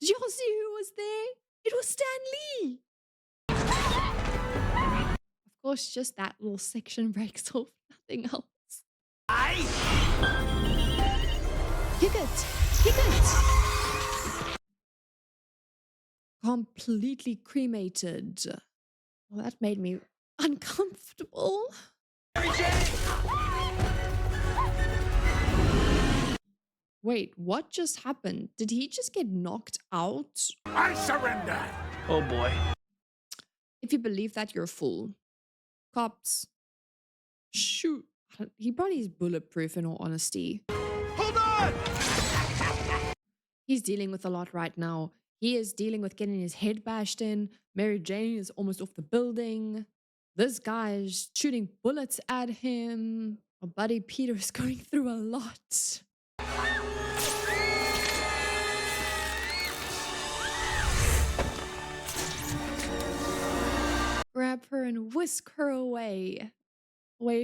Did y'all see who was there? It was Stan Lee. Of course, just that little section breaks off, nothing else. Kick it! Kick it! Completely cremated. Well, that made me uncomfortable. Wait, what just happened? Did he just get knocked out? I surrender! Oh boy. If you believe that, you're a fool. Cops. Shoot. He probably is bulletproof, in all honesty. Hold on! He's dealing with a lot right now. He is dealing with getting his head bashed in. Mary Jane is almost off the building. This guy is shooting bullets at him. Our buddy Peter is going through a lot. Grab her and whisk her away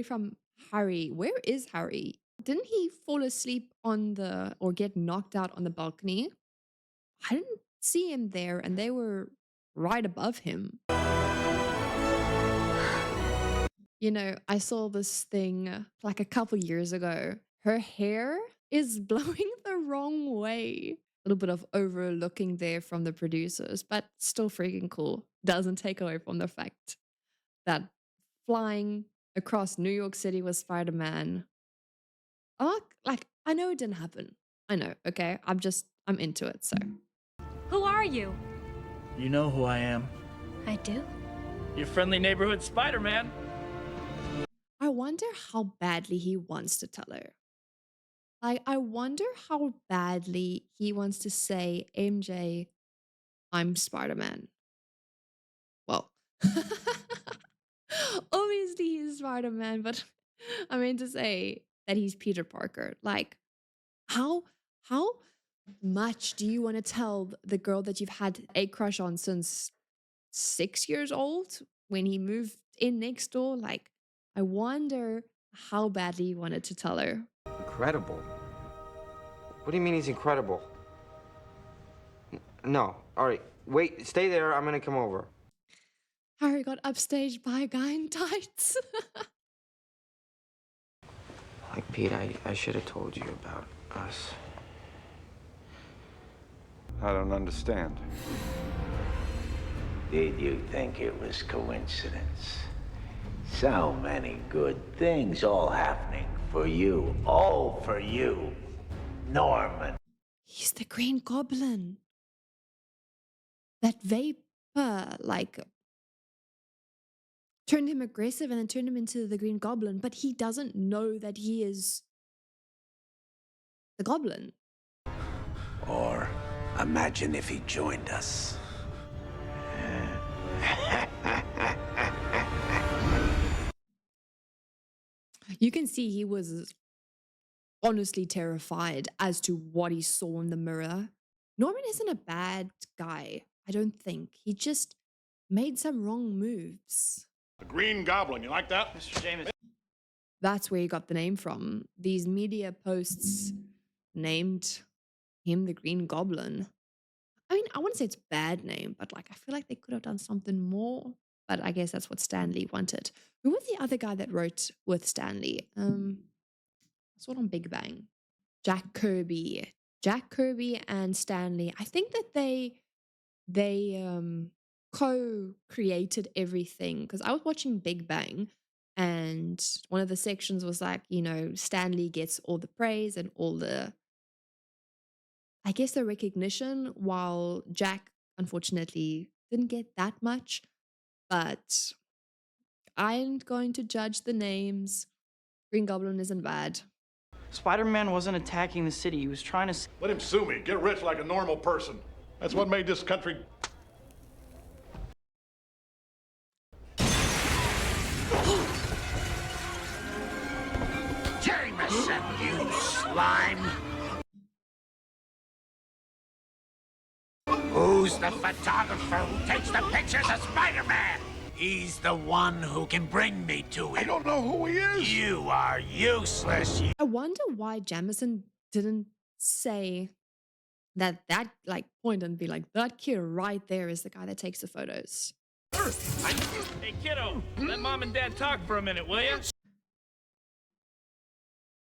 from Harry. Where is Harry? Didn't he fall asleep or get knocked out on the balcony? I didn't see him there, and they were right above him. You know, I saw this thing like a couple years ago. Her hair is blowing the wrong way. little bit of overlooking there from the producers, but still freaking cool. Doesn't take away from the fact that flying across New York City with Spider-Man. Oh, like, I know it didn't happen. I know, okay? I'm into it, so. Who are you? You know who I am. I do. Your friendly neighborhood Spider-Man. I wonder how badly he wants to tell her. Like, I wonder how badly he wants to say, MJ, I'm Spider-Man. Well, obviously he's Spider-Man, but I mean to say that he's Peter Parker. Like, how much do you want to tell the girl that you've had a crush on since 6 years old when he moved in next door? Like, I wonder how badly you wanted to tell her. Incredible? What do you mean he's incredible? No. All right. Wait, stay there. I'm gonna come over. Harry got upstaged by a guy in tights. Like, Pete, I should have told you about us. I don't understand. Did you think it was coincidence? So many good things all happening for you. All for you, Norman. He's the Green Goblin. That vapor, like, turned him aggressive and then turned him into the Green Goblin, but he doesn't know that he is the Goblin. Or imagine if he joined us. You can see he was honestly terrified as to what he saw in the mirror. Norman isn't a bad guy, I don't think. He just made some wrong moves. The Green Goblin, you like that? Mr. James. That's where he got the name from. These media posts named him the Green Goblin. I mean, I wouldn't say it's a bad name, but like I feel like they could have done something more. But I guess that's what Stan Lee wanted. Who was the other guy that wrote with Stan Lee? I saw it on Big Bang. Jack Kirby. Jack Kirby and Stan Lee. I think that they co-created everything because I was watching Big Bang and one of the sections was like, you know, Stan Lee gets all the praise and all the, I guess, the recognition, while Jack unfortunately didn't get that much. But I ain't going to judge the names. Green Goblin isn't bad. Spider-Man wasn't attacking the city. He was trying to... Let him sue me. Get rich like a normal person. That's what made this country... Jameson, you slime! Who's the photographer who takes the pictures of Spider-Man? He's the one who can bring me to him. I don't know who he is. You are useless. I wonder why Jamison didn't say that like point and be like, that kid right there is the guy that takes the photos. Hey, kiddo, let Mom and Dad talk for a minute, will you?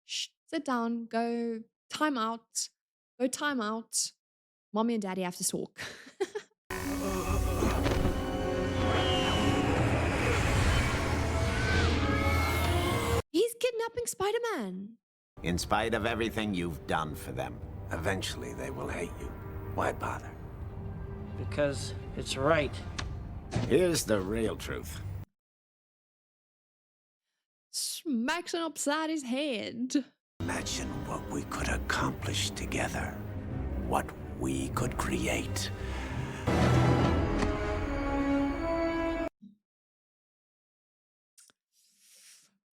Shh, sit down, go time out. Go time out. Mommy and Daddy have to talk. He's kidnapping Spider-Man. In spite of everything you've done for them, eventually they will hate you. Why bother? Because it's right. Here's the real truth. Smacks him upside his head. Imagine what we could accomplish together. What we could create.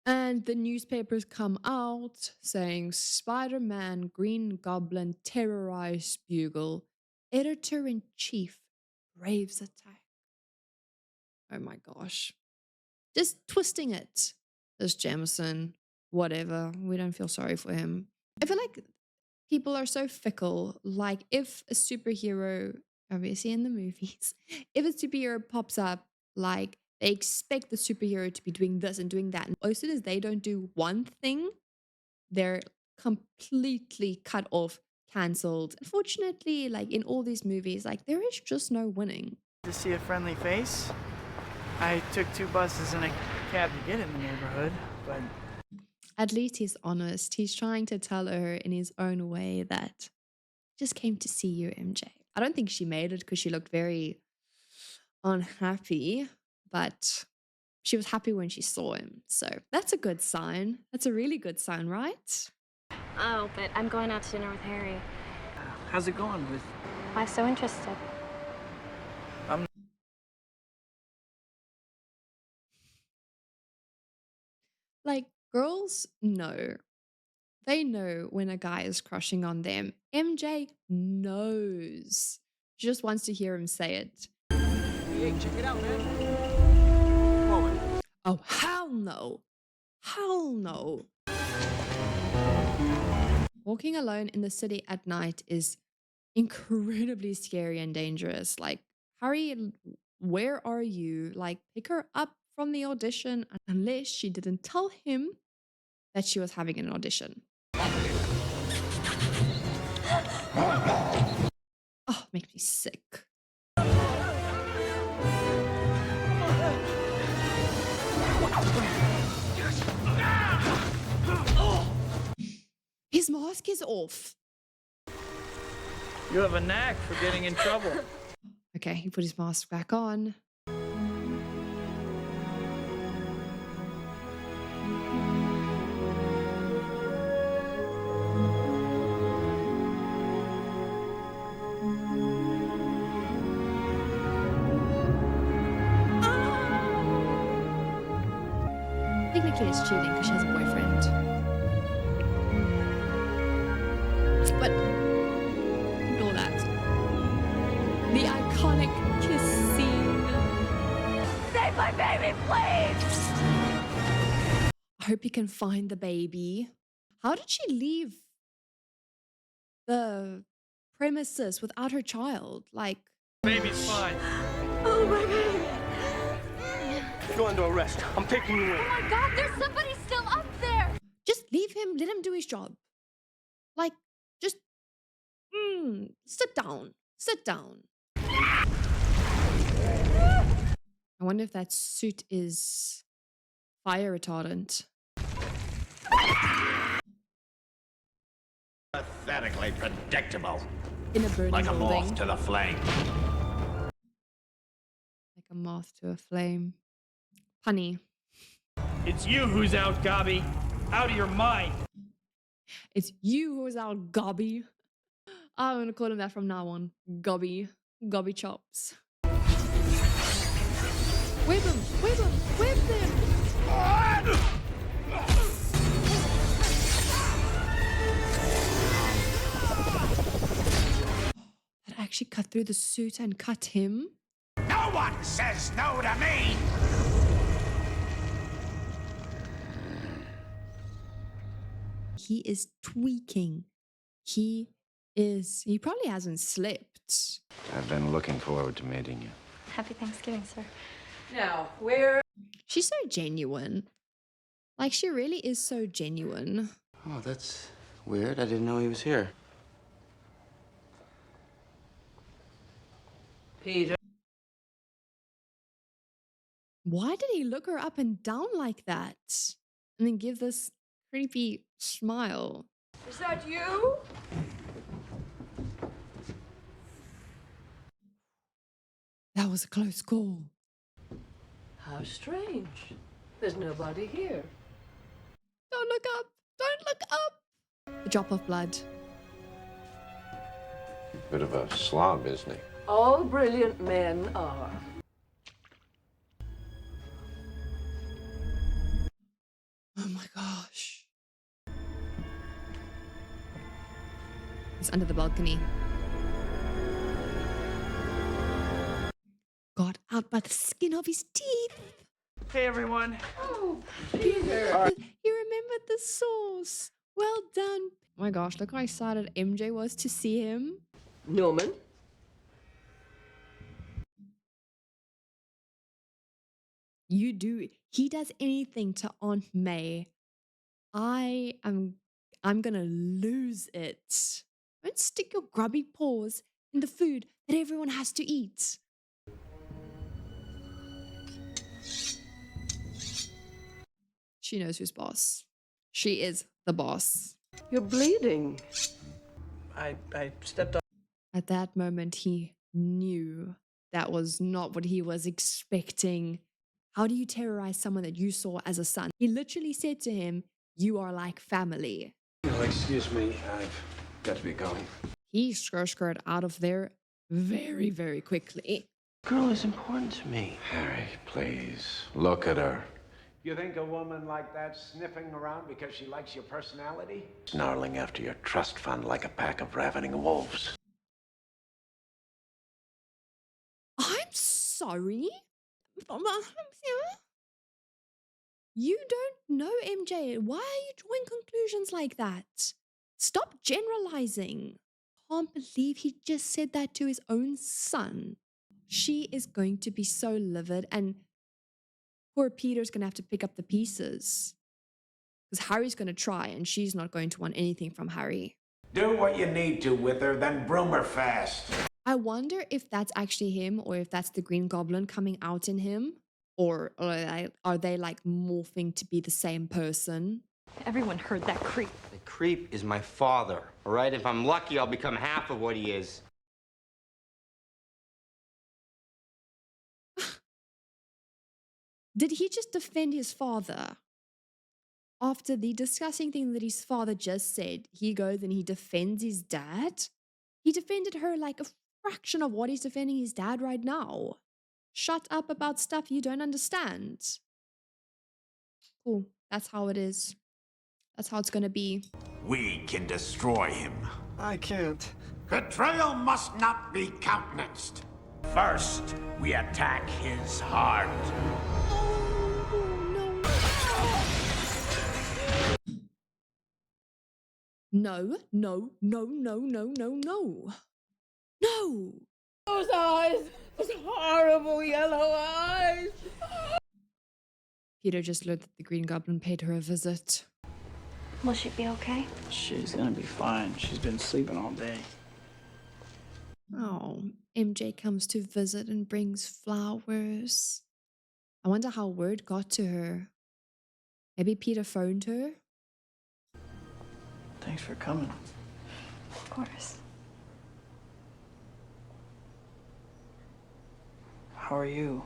And the newspapers come out saying Spider-Man, Green Goblin, terrorized Bugle, editor-in-chief, Braves attack. Oh my gosh. Just twisting it. This Jameson, whatever. We don't feel sorry for him. I feel like people are so fickle. Like if a superhero, obviously in the movies, if a superhero pops up, like they expect the superhero to be doing this and doing that. And as soon as they don't do one thing, they're completely cut off, cancelled. Unfortunately, like in all these movies, like there is just no winning. To see a friendly face. I took 2 buses and a cab to get in the neighborhood, but at least he's honest. He's trying to tell her in his own way that just came to see you, MJ. I don't think she made it because she looked very unhappy, but she was happy when she saw him. So that's a good sign. That's a really good sign, right? Oh, but I'm going out to dinner with Harry. how's it going with... Why so interested? Like, girls know. They know when a guy is crushing on them. MJ knows. She just wants to hear him say it. Hey, check it out, man. Whoa. Oh, hell no. Hell no. Walking alone in the city at night is incredibly scary and dangerous. Like, Harry, where are you? Like, pick her up from the audition, unless she didn't tell him that she was having an audition. Oh, makes me sick. His mask is off. You have a knack for getting in trouble. Okay, he put his mask back on. Technically it's cheating because she has a boyfriend. But ignore that. The iconic kiss scene. Save my baby, please! I hope you can find the baby. How did she leave the premises without her child? Like, Baby's fine. Oh my God! You're under arrest. I'm taking you in. Oh my God, there's somebody still up there! just leave him, let him do his job. Like, just sit down. Sit down. I wonder if that suit is fire retardant. Pathetically predictable. In a burning like a building. moth to the flame. Like a moth to a flame. Punny. It's you who's out, Gobby. Out of your mind. It's you who's out, Gobby. I'm gonna call him that from now on. Gobby. Gobby chops. Whip him! Whip him! Whip him! That actually cut through the suit and cut him. No one says no to me! He is tweaking. He probably hasn't slept. I've been looking forward to meeting you. Happy Thanksgiving, sir. Now, where? She's so genuine. Like, she really is so genuine. Oh, that's weird. I didn't know he was here. Peter. Why did he look her up and down like that? And then give this creepy smile. Is that you? That was a close call. How strange. There's nobody here. Don't look up. Don't look up. A drop of blood. Bit of a slob, isn't he? All brilliant men are. Oh my gosh. He's under the balcony. Got out by the skin of his teeth. Hey, everyone. Oh, Peter. He remembered the sauce. Well done. Oh my gosh, look how excited MJ was to see him. Norman? You do. He does anything to Aunt May. I'm gonna lose it. Don't stick your grubby paws in the food that everyone has to eat. She knows who's boss. She is the boss. You're bleeding. I stepped up. At that moment, he knew that was not what he was expecting. How do you terrorize someone that you saw as a son? He literally said to him, "You are like family." Oh, excuse me, I've got to be going. He skirted out of there very, very quickly. Girl is important to me. Harry, please, look at her. You think a woman like that sniffing around because she likes your personality? Snarling after your trust fund like a pack of ravening wolves. I'm sorry? You don't know MJ. Why are you drawing conclusions like that? Stop generalizing. Can't believe he just said that to his own son. She is going to be so livid, and poor Peter's going to have to pick up the pieces. Because Harry's going to try, and she's not going to want anything from Harry. Do what you need to with her, then broom her fast. I wonder if that's actually him, or if that's the Green Goblin coming out in him. Or are they like morphing to be the same person? Everyone heard that creep. The creep is my father, all right? If I'm lucky, I'll become half of what he is. Did he just defend his father? After the disgusting thing that his father just said, he goes and he defends his dad? He defended her like a fraction of what he's defending his dad right now. Shut up about stuff you don't understand. Cool. That's how it is. That's how it's gonna be. We can destroy him. I can't. Betrayal must not be countenanced. First, we attack his heart. No, no, no, no, no, no, no. No! Those eyes! Those horrible yellow eyes! Peter just learned that the Green Goblin paid her a visit. Will she be okay? She's gonna be fine. She's been sleeping all day. Oh, MJ comes to visit and brings flowers. I wonder how word got to her. Maybe Peter phoned her? Thanks for coming. Of course. How are you?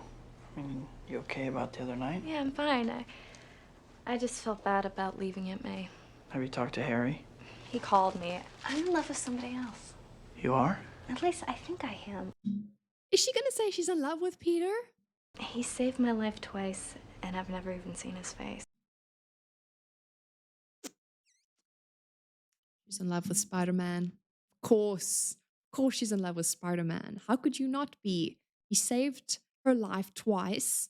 I mean, you okay about the other night? Yeah, I'm fine. I just felt bad about leaving Aunt May. Have you talked to Harry? He called me. I'm in love with somebody else. You are? At least I think I am. Is she gonna say she's in love with Peter? He saved my life twice, and I've never even seen his face. She's in love with Spider-Man. Of course she's in love with Spider-Man. How could you not be? He saved her life twice.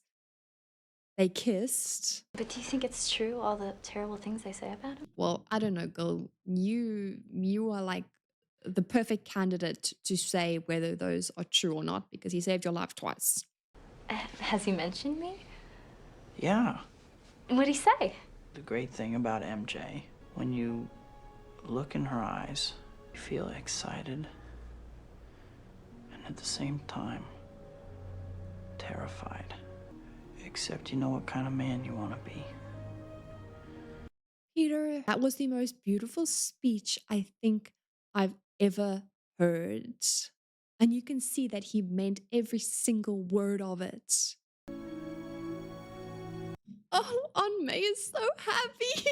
They kissed. But do you think it's true, all the terrible things they say about him? Well, I don't know, girl. You are like the perfect candidate to say whether those are true or not, because he saved your life twice. Has he mentioned me? Yeah. What'd he say? The great thing about MJ, when you look in her eyes, you feel excited, and at the same time, terrified. Except you know what kind of man you want to be. Peter, that was the most beautiful speech I think I've ever heard. And you can see that he meant every single word of it. Oh, Aunt May is so happy.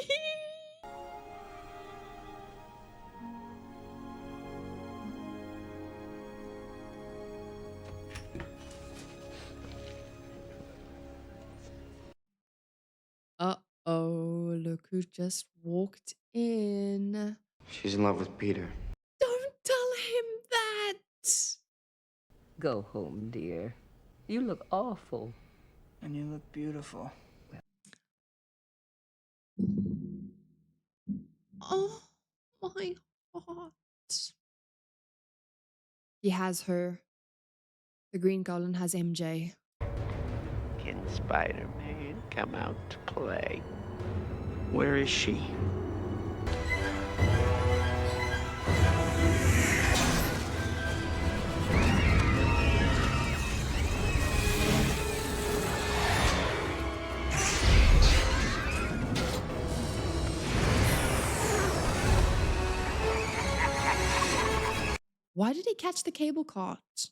Uh-oh, look who just walked in. She's in love with Peter. Don't tell him that. Go home, dear. You look awful. And you look beautiful. Oh my heart. He has her. The Green Goblin has MJ. Can Spider-Man come out to play? Where is she? Why did he catch the cable cart?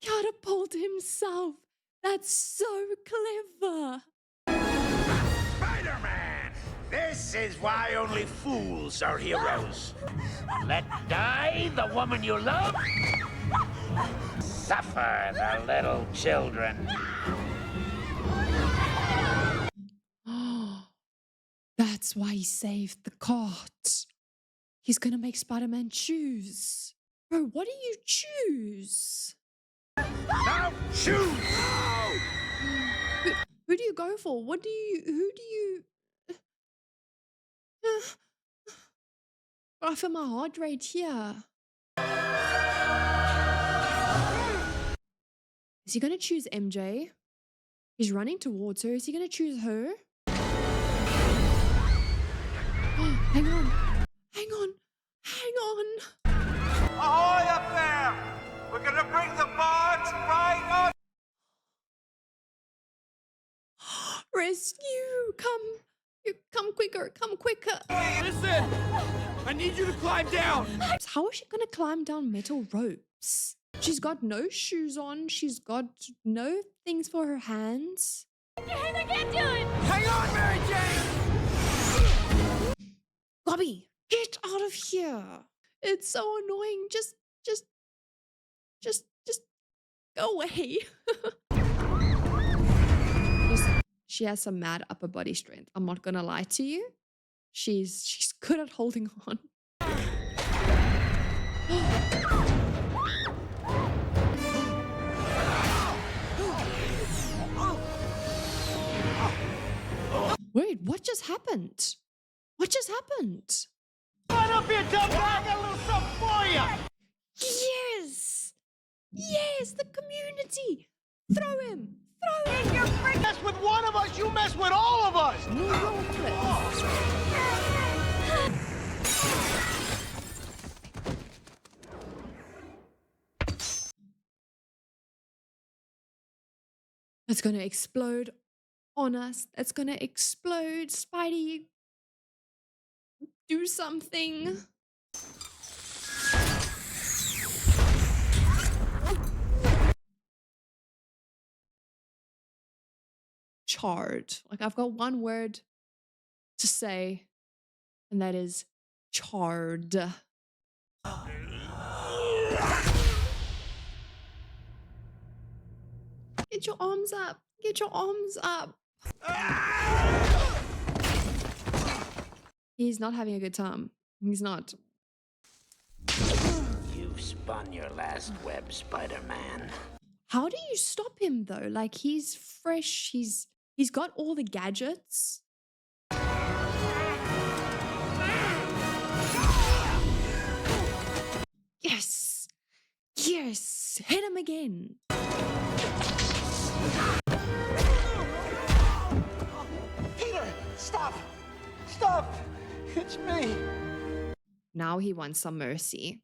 Catapult himself. That's so clever. Spider-Man! This is why only fools are heroes. Let die the woman you love. Suffer the little children. That's why he saved the cart. He's gonna make Spider-Man choose. Bro, what do you choose? Now choose! Who do you go for? Who do you... I feel my heart rate here. Is he gonna choose MJ? He's running towards her. Is he gonna choose her? Hang on. Hang on. Hang on. Ahoy up there! We're gonna bring the barge right up! Rescue! Come quicker. Come quicker. Listen! I need you to climb down! How is she gonna climb down metal ropes? She's got no shoes on. She's got no things for her hands. I can't do it! Hang on, Mary Jane! Bobby, get out of here. It's so annoying. Just go away. She has some mad upper body strength. I'm not gonna lie to you. She's good at holding on. Wait, what just happened? What just happened? Run up here, dumb guy! I got a little something for you! Yes! Yes, the community! Throw him! Throw him! You mess with one of us, you mess with all of us! New It's gonna explode on us. It's gonna explode. Spidey, do something. Charred. Like, I've got one word to say, and that is charred. Get your arms up. Get your arms up. He's not having a good time. He's not. You've spun your last web, Spider-Man. How do you stop him though? Like, he's fresh. He's got all the gadgets. Yes. Yes. Hit him again. Peter, stop! Stop! It's me. Now he wants some mercy.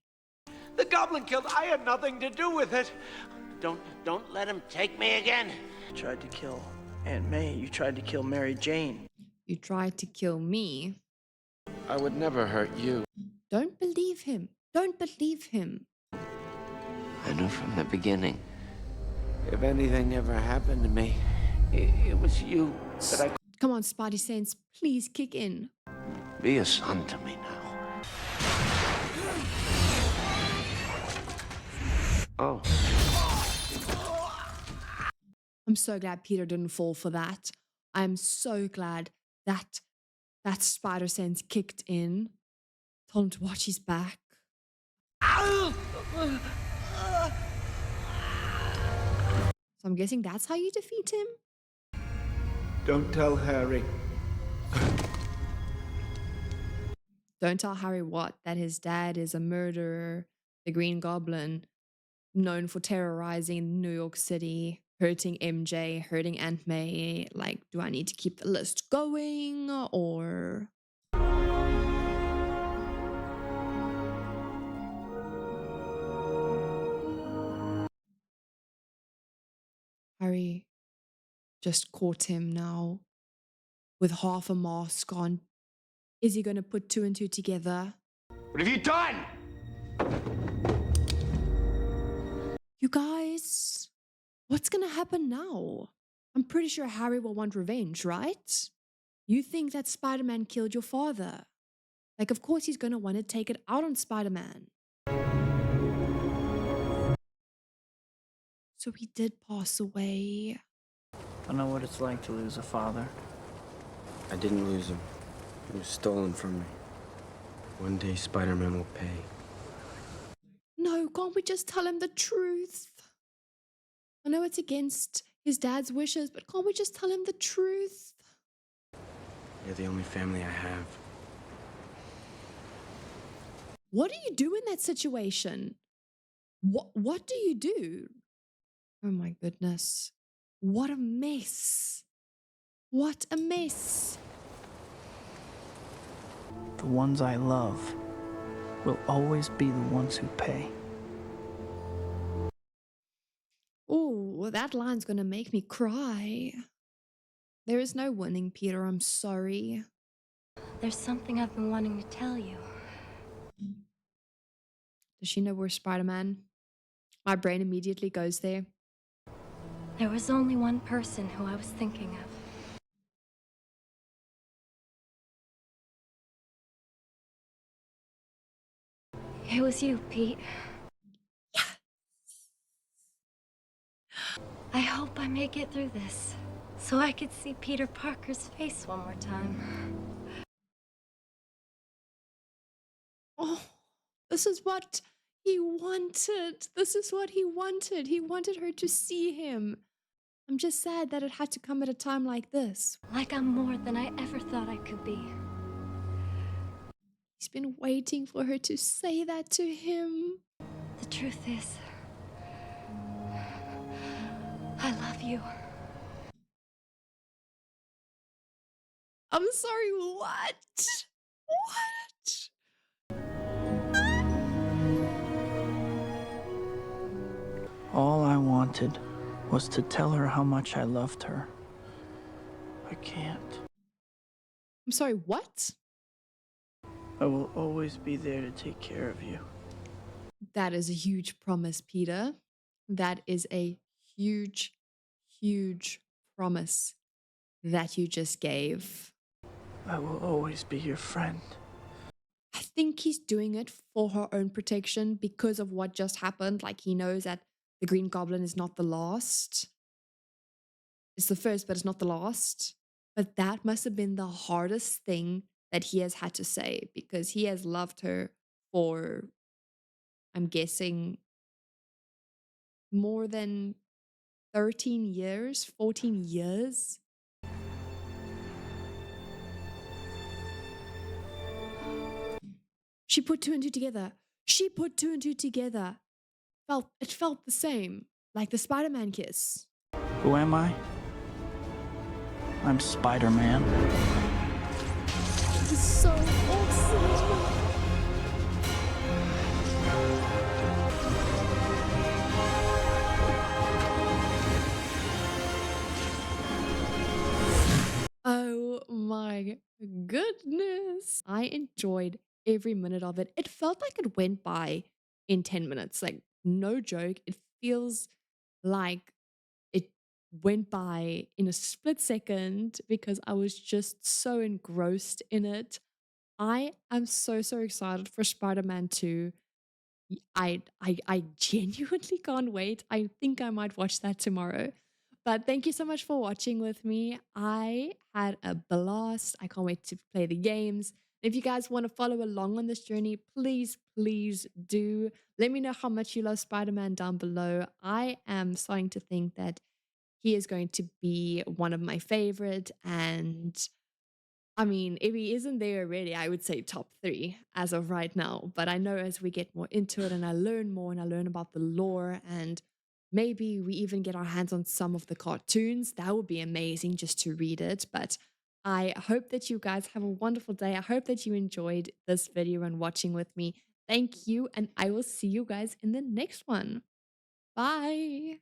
The goblin killed. I had nothing to do with it. Don't let him take me again. You tried to kill Aunt May. You tried to kill Mary Jane. You tried to kill me. I would never hurt you. Don't believe him. Don't believe him. I knew from the beginning. If anything ever happened to me, it was you that I... Come on, Spidey Sense. Please kick in. Be a son to me now. Oh. I'm so glad Peter didn't fall for that. I'm so glad that spider sense kicked in. Told him to watch his back. So I'm guessing that's how you defeat him? Don't tell Harry. Don't tell Harry what? That his dad is a murderer, the Green Goblin, known for terrorizing New York City, hurting MJ, hurting Aunt May. Like, do I need to keep the list going, or... Harry, just caught him now with half a mask on. Is he going to put two and two together? What have you done? You guys, what's going to happen now? I'm pretty sure Harry will want revenge, right? You think that Spider-Man killed your father. Like, of course he's going to want to take it out on Spider-Man. So he did pass away. I know what it's like to lose a father. I didn't lose him. He was stolen from me. One day Spider-Man will pay. No, can't we just tell him the truth? I know it's against his dad's wishes, but can't we just tell him the truth? You're the only family I have. What do you do in that situation? What do you do? Oh my goodness. What a mess. What a mess. The ones I love will always be the ones who pay. Oh, that line's gonna make me cry. There is no winning, Peter. I'm sorry. There's something I've been wanting to tell you. Does she know we're Spider-Man? My brain immediately goes there. There was only one person who I was thinking of. It was you, Pete. Yes. I hope I make it through this, so I could see Peter Parker's face one more time. Oh, this is what he wanted. This is what he wanted. He wanted her to see him. I'm just sad that it had to come at a time like this. Like I'm more than I ever thought I could be. He's been waiting for her to say that to him. The truth is, I love you. I'm sorry, what? What? All I wanted was to tell her how much I loved her. I can't. I'm sorry, what? I will always be there to take care of you. That is a huge promise, Peter. That is a huge, huge promise that you just gave. I will always be your friend. I think he's doing it for her own protection because of what just happened. Like, he knows that the Green Goblin is not the last. It's the first, but it's not the last. But that must have been the hardest thing that he has had to say, because he has loved her for, I'm guessing, more than 13 years, 14 years. She put two and two together. She put two and two together. It felt the same, like the Spider-Man kiss. Who am I? I'm Spider-Man. This is so awesome. Oh my goodness. I enjoyed every minute of it. It felt like it went by in 10 minutes. Like, no joke. It feels like it went by in a split second because I was just so engrossed in it. I am so excited for Spider-Man 2. I genuinely can't wait. I think I might watch that tomorrow. But thank you so much for watching with me. I had a blast. I can't wait to play the games. If you guys want to follow along on this journey, please do. Let me know how much you love Spider-Man down below. I am starting to think that he is going to be one of my favorite. And I mean, if he isn't there already, I would say top 3 as of right now. But I know as we get more into it and I learn more and I learn about the lore, and maybe we even get our hands on some of the cartoons, that would be amazing just to read it. But I hope that you guys have a wonderful day. I hope that you enjoyed this video and watching with me. Thank you, and I will see you guys in the next one. Bye.